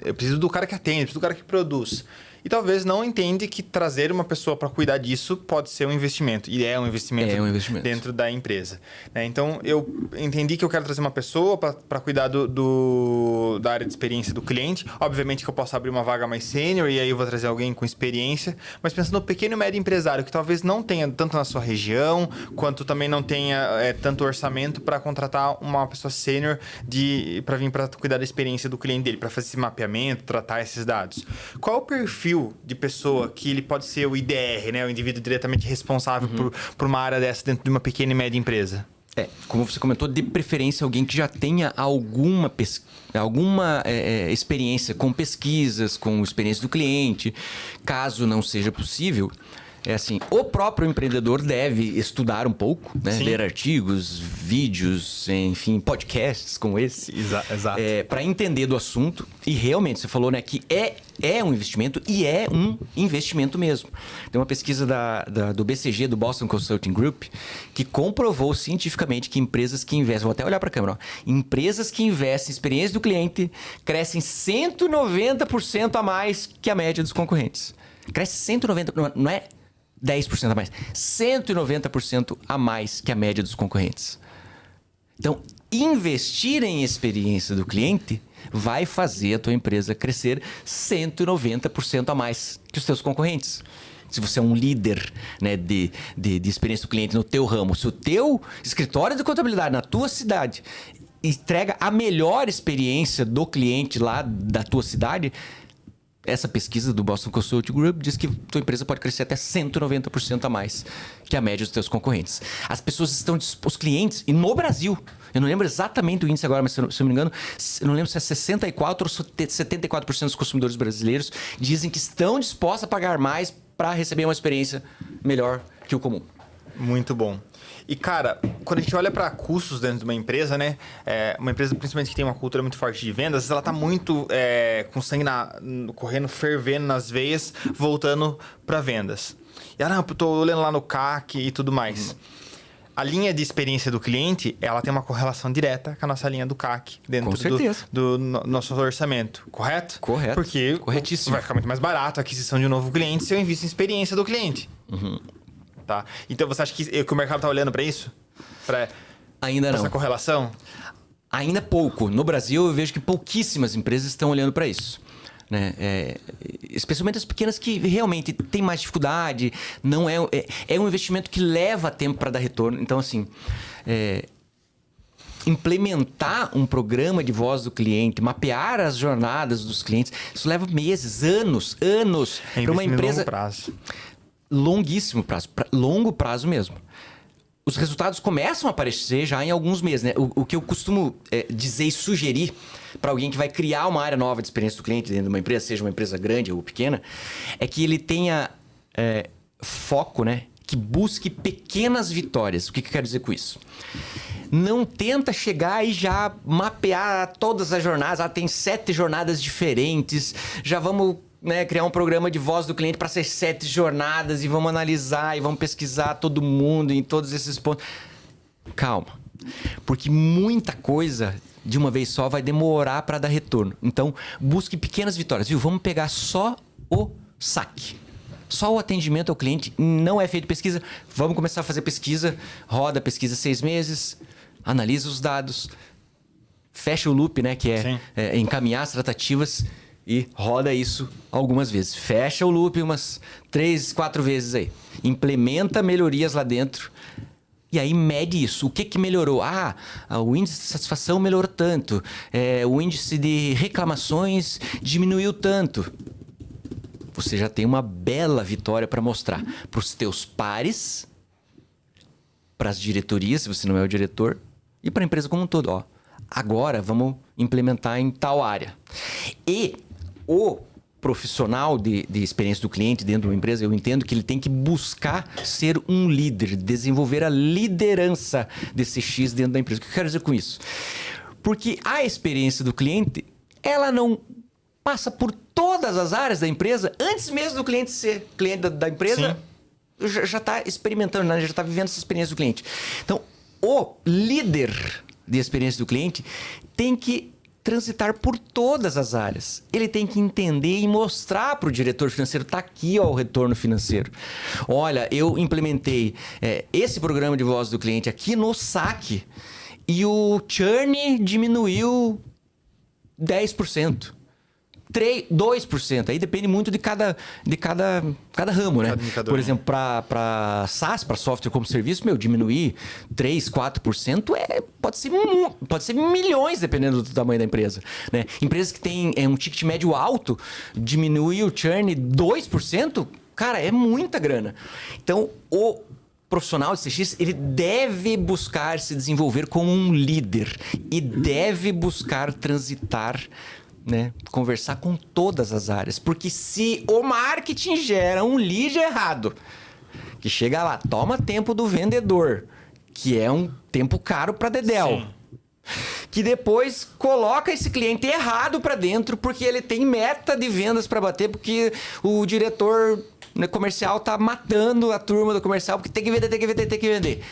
eu preciso do cara que atende, preciso do cara que produz. E talvez não entende que trazer uma pessoa para cuidar disso pode ser um investimento. E é um investimento, dentro da empresa. Né? Então, eu entendi que eu quero trazer uma pessoa para cuidar da área de experiência do cliente. Obviamente que eu posso abrir uma vaga mais sênior e aí eu vou trazer alguém com experiência. Mas pensando no pequeno e médio empresário, que talvez não tenha tanto na sua região, quanto também não tenha tanto orçamento para contratar uma pessoa sênior para vir para cuidar da experiência do cliente dele, para fazer esse mapeamento, tratar esses dados. Qual é o perfil de pessoa que ele pode ser o IDR, né? O indivíduo diretamente responsável por uma área dessa dentro de uma pequena e média empresa? Como você comentou, de preferência alguém que já tenha alguma experiência com pesquisas, com experiência do cliente. Caso não seja possível, o próprio empreendedor deve estudar um pouco, né? Ler artigos, vídeos, enfim, podcasts como esse. Exato. Para entender do assunto. E realmente, você falou, né, que é um investimento e é um investimento mesmo. Tem uma pesquisa do BCG, do Boston Consulting Group, que comprovou cientificamente que empresas que investem... Vou até olhar para a câmera. Empresas que investem em experiência do cliente crescem 190% a mais que a média dos concorrentes. Cresce 190%, não é 10% a mais, 190% a mais que a média dos concorrentes. Então, investir em experiência do cliente vai fazer a tua empresa crescer 190% a mais que os teus concorrentes. Se você é um líder, né, de experiência do cliente no teu ramo, se o teu escritório de contabilidade na tua cidade entrega a melhor experiência do cliente lá da tua cidade, essa pesquisa do Boston Consulting Group diz que tua empresa pode crescer até 190% a mais que a média dos teus concorrentes. As pessoas estão os clientes, e no Brasil, eu não lembro exatamente o índice agora, mas se eu não me engano, eu não lembro se é 64% ou 74% dos consumidores brasileiros dizem que estão dispostos a pagar mais para receber uma experiência melhor que o comum. Muito bom. E, cara, quando a gente olha para custos dentro de uma empresa, né? Uma empresa, principalmente que tem uma cultura muito forte de vendas, às vezes ela tá muito com sangue correndo, fervendo nas veias, voltando para vendas. E, eu tô olhando lá no CAC e tudo mais. a linha de experiência do cliente, ela tem uma correlação direta com a nossa linha do CAC dentro Com certeza. do nosso orçamento, correto? Correto. Porque Corretíssimo. vai ficar muito mais barato a aquisição de um novo cliente se eu invisto em experiência do cliente. Tá? Então, você acha que o mercado está olhando para isso? Para Ainda não. essa correlação? Ainda pouco. No Brasil, eu vejo que pouquíssimas empresas estão olhando para isso. Né? Especialmente as pequenas que realmente têm mais dificuldade. Não é um investimento que leva tempo para dar retorno. Então, assim, implementar um programa de voz do cliente, mapear as jornadas dos clientes, isso leva meses, anos para uma empresa. Longo prazo. Longuíssimo prazo, longo prazo mesmo. Os resultados começam a aparecer já em alguns meses, né? O que eu costumo dizer e sugerir para alguém que vai criar uma área nova de experiência do cliente dentro de uma empresa, seja uma empresa grande ou pequena, é que ele tenha foco, né? Que busque pequenas vitórias. O que eu quero dizer com isso? Não tenta chegar e já mapear todas as jornadas. Tem 7 jornadas diferentes. Já vamos criar um programa de voz do cliente para ser 7 jornadas e vamos analisar e vamos pesquisar todo mundo em todos esses pontos. Calma. Porque muita coisa de uma vez só vai demorar para dar retorno. Então, busque pequenas vitórias. Viu? Vamos pegar só o saque. Só o atendimento ao cliente. Não é feito pesquisa. Vamos começar a fazer pesquisa. Roda a pesquisa 6 meses. Analisa os dados. Fecha o loop, né? Que é encaminhar as tratativas. E roda isso algumas vezes. Fecha o loop umas 3, 4 vezes aí. Implementa melhorias lá dentro. E aí mede isso. O que melhorou? O índice de satisfação melhorou tanto. O índice de reclamações diminuiu tanto. Você já tem uma bela vitória para mostrar para os teus pares, para as diretorias, se você não é o diretor, e para a empresa como um todo. Agora vamos implementar em tal área. E o profissional de experiência do cliente dentro de uma empresa, eu entendo que ele tem que buscar ser um líder, desenvolver a liderança desse X dentro da empresa. O que eu quero dizer com isso? Porque a experiência do cliente, ela não passa por todas as áreas da empresa antes mesmo do cliente ser cliente da empresa. Já está experimentando, né? Já está vivendo essa experiência do cliente. Então, o líder de experiência do cliente tem que transitar por todas as áreas. Ele tem que entender e mostrar para o diretor financeiro, está aqui o retorno financeiro. Olha, eu implementei esse programa de voz do cliente aqui no saque e o churn diminuiu 10%. 2%. Aí depende muito de cada ramo, né? Por exemplo, para SaaS, para software como serviço, diminuir 3%, 4% pode ser milhões, dependendo do tamanho da empresa. Né? Empresas que têm um ticket médio alto, diminuir o churn 2%, cara, é muita grana. Então, o profissional de CX, ele deve buscar se desenvolver como um líder e deve buscar transitar, né? Conversar com todas as áreas. Porque se o marketing gera um lead errado, que chega lá, toma tempo do vendedor, que é um tempo caro para Dedel. Sim. Que depois coloca esse cliente errado para dentro, porque ele tem meta de vendas para bater, porque o diretor comercial tá matando a turma do comercial, porque tem que vender.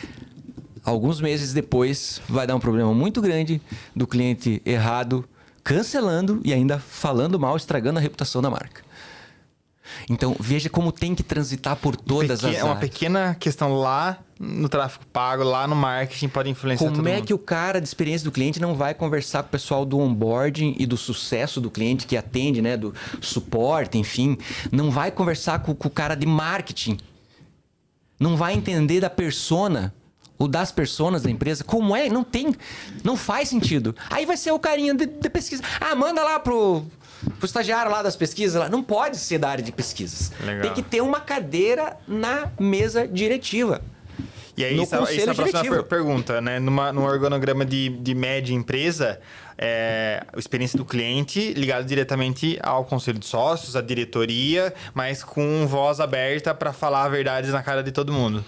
Alguns meses depois, vai dar um problema muito grande do cliente errado, cancelando e ainda falando mal, estragando a reputação da marca. Então, veja como tem que transitar por todas as áreas. É uma pequena questão lá no tráfego pago, lá no marketing, pode influenciar todo mundo. Como é que o cara de experiência do cliente não vai conversar com o pessoal do onboarding e do sucesso do cliente que atende, né? Do suporte, enfim. Não vai conversar com o cara de marketing. Não vai entender da persona ou das personas da empresa. Como é? Não faz sentido. Aí vai ser o carinha de pesquisa. Manda lá pro estagiário lá das pesquisas. Lá. Não pode ser da área de pesquisas. Legal. Tem que ter uma cadeira na mesa diretiva. E aí, essa é a próxima pergunta, né? Num organograma de média empresa, a experiência do cliente ligado diretamente ao conselho de sócios, à diretoria, mas com voz aberta para falar verdades na cara de todo mundo.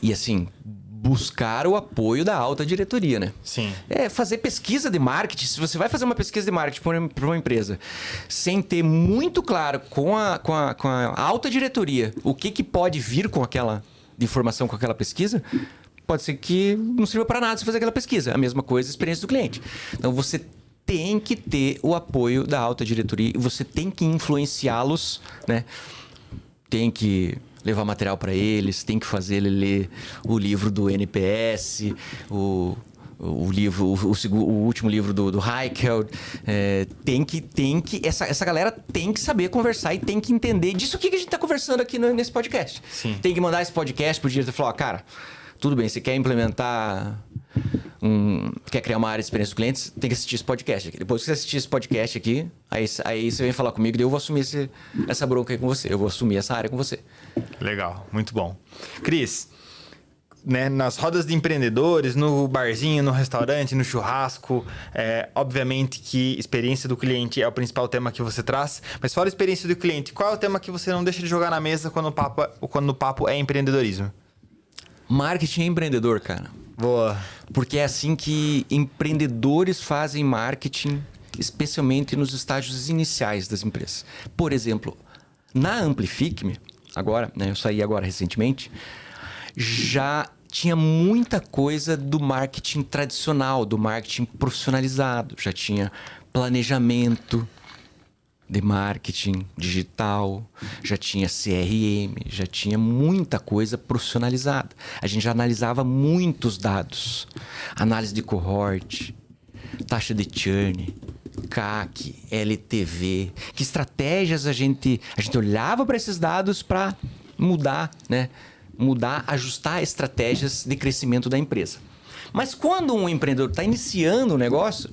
E assim, buscar o apoio da alta diretoria, né? Sim. Fazer pesquisa de marketing. Se você vai fazer uma pesquisa de marketing para uma empresa sem ter muito claro com a alta diretoria o que pode vir com aquela informação, com aquela pesquisa, pode ser que não sirva para nada você fazer aquela pesquisa. A mesma coisa, a experiência do cliente. Então, você tem que ter o apoio da alta diretoria e você tem que influenciá-los, né? Tem que levar material para eles, tem que fazer ele ler o livro do NPS, o último livro do Heikel. Essa galera tem que saber conversar e tem que entender disso que a gente está conversando aqui nesse podcast. Sim. Tem que mandar esse podcast pro diretor e falar, cara, tudo bem, você quer implementar... quer criar uma área de experiência dos clientes, tem que assistir esse podcast aqui. Depois que você assistir esse podcast aqui, aí você vem falar comigo e eu vou assumir essa bronca aí com você. Eu vou assumir essa área com você. Legal, muito bom. Cris, né, nas rodas de empreendedores, no barzinho, no restaurante, no churrasco, obviamente que experiência do cliente é o principal tema que você traz, mas fora a experiência do cliente, qual é o tema que você não deixa de jogar na mesa quando o papo é empreendedorismo? Marketing é empreendedor, cara. Boa. Porque é assim que empreendedores fazem marketing, especialmente nos estágios iniciais das empresas. Por exemplo, na Amplifique-me, agora, né, eu saí agora recentemente, já tinha muita coisa do marketing tradicional, do marketing profissionalizado. Já tinha planejamento de marketing digital, já tinha CRM, já tinha muita coisa profissionalizada. A gente já analisava muitos dados. Análise de cohort, taxa de churn, CAC, LTV. Que estratégias a gente olhava para esses dados para mudar, né? Ajustar estratégias de crescimento da empresa. Mas quando um empreendedor está iniciando o negócio,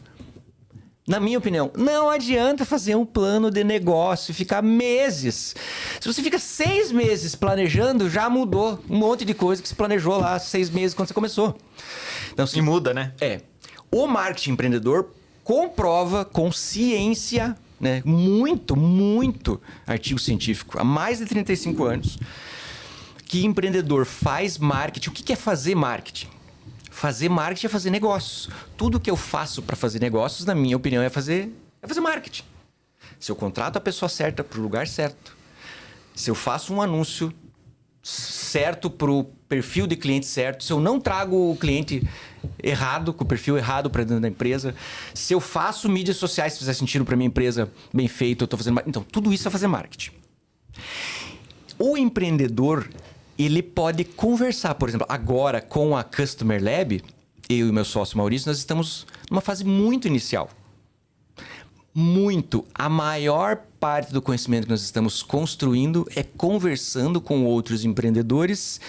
na minha opinião, não adianta fazer um plano de negócio e ficar meses. Se você fica 6 meses planejando, já mudou um monte de coisa que se planejou lá 6 meses quando você começou. Então, E muda, né? O marketing empreendedor comprova com ciência, né, muito artigo científico, há mais de 35 anos, que empreendedor faz marketing. O que é fazer marketing? Fazer marketing é fazer negócios. Tudo que eu faço para fazer negócios, na minha opinião, é fazer marketing. Se eu contrato a pessoa certa para o lugar certo, se eu faço um anúncio certo para o perfil de cliente certo, se eu não trago o cliente errado, com o perfil errado para dentro da empresa, se eu faço mídias sociais, se fizer sentido para minha empresa bem feito, eu estou fazendo marketing. Então, tudo isso é fazer marketing. O empreendedor, ele pode conversar, por exemplo, agora com a Customer Lab, eu e meu sócio Maurício, nós estamos numa fase muito inicial. A maior parte do conhecimento que nós estamos construindo é conversando com outros empreendedores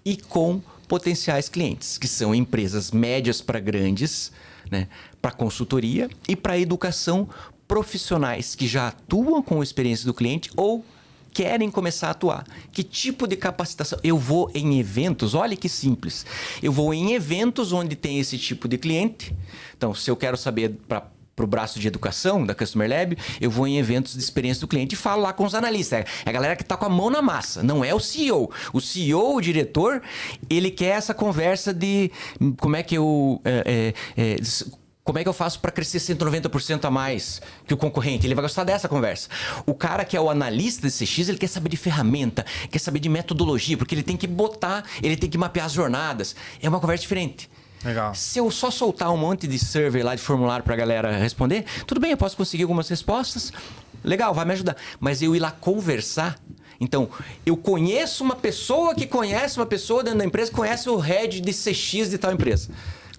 e com potenciais clientes, que são empresas médias para grandes, né, para consultoria e para educação, profissionais que já atuam com a experiência do cliente ou querem começar a atuar. Que tipo de capacitação? Eu vou em eventos, olha que simples. Eu vou em eventos onde tem esse tipo de cliente. Então, se eu quero saber para o braço de educação da Customer Lab, eu vou em eventos de experiência do cliente e falo lá com os analistas. É a galera que está com a mão na massa, não é o CEO. O CEO, o diretor, ele quer essa conversa de como é que eu... Como é que eu faço para crescer 190% a mais que o concorrente? Ele vai gostar dessa conversa. O cara que é o analista de CX, ele quer saber de ferramenta, quer saber de metodologia, porque ele tem que ele tem que mapear as jornadas. É uma conversa diferente. Legal. Se eu só soltar um monte de survey lá, de formulário para a galera responder, tudo bem, eu posso conseguir algumas respostas. Legal, vai me ajudar. Mas eu ir lá conversar... Então, eu conheço uma pessoa que conhece uma pessoa dentro da empresa que conhece o head de CX de tal empresa.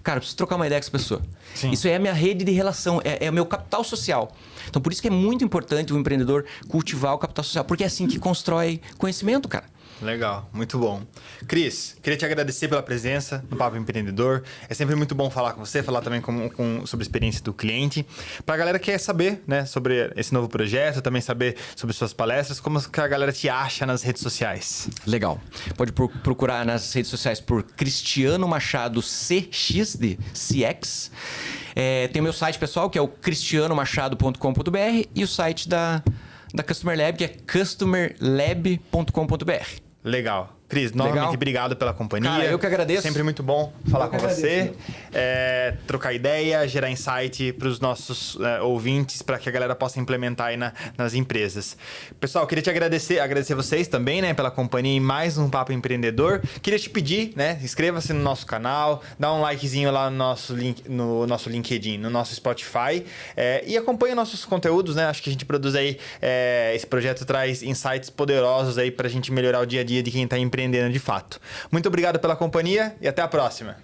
Cara, eu preciso trocar uma ideia com essa pessoa. Sim. Isso é a minha rede de relação, é o meu capital social. Então, por isso que é muito importante o empreendedor cultivar o capital social, porque é assim que constrói conhecimento, cara. Legal, muito bom. Cris, queria te agradecer pela presença no Papo Empreendedor. É sempre muito bom falar com você, falar também sobre a experiência do cliente. Para a galera que quer saber, né, sobre esse novo projeto, também saber sobre suas palestras, como que a galera te acha nas redes sociais? Legal. Pode procurar nas redes sociais por Cristiano Machado CX, de CX. Tem o meu site pessoal, que é o cristianomachado.com.br, e o site da Customer Lab, que é customerlab.com.br. Legal. Cris, novamente, Legal. obrigado pela companhia. Cara, eu que agradeço. Sempre muito bom falar com você. agradeço. Trocar ideia, gerar insight para os nossos ouvintes, para que a galera possa implementar aí nas empresas. Pessoal, queria te agradecer vocês também, né, pela companhia em mais um Papo Empreendedor. Queria te pedir, né, inscreva-se no nosso canal, dá um likezinho lá no nosso LinkedIn, no nosso Spotify, e acompanhe nossos conteúdos, né? Acho que a gente produz aí, esse projeto traz insights poderosos aí para a gente melhorar o dia a dia de quem está empreendendo de fato. Muito obrigado pela companhia e até a próxima.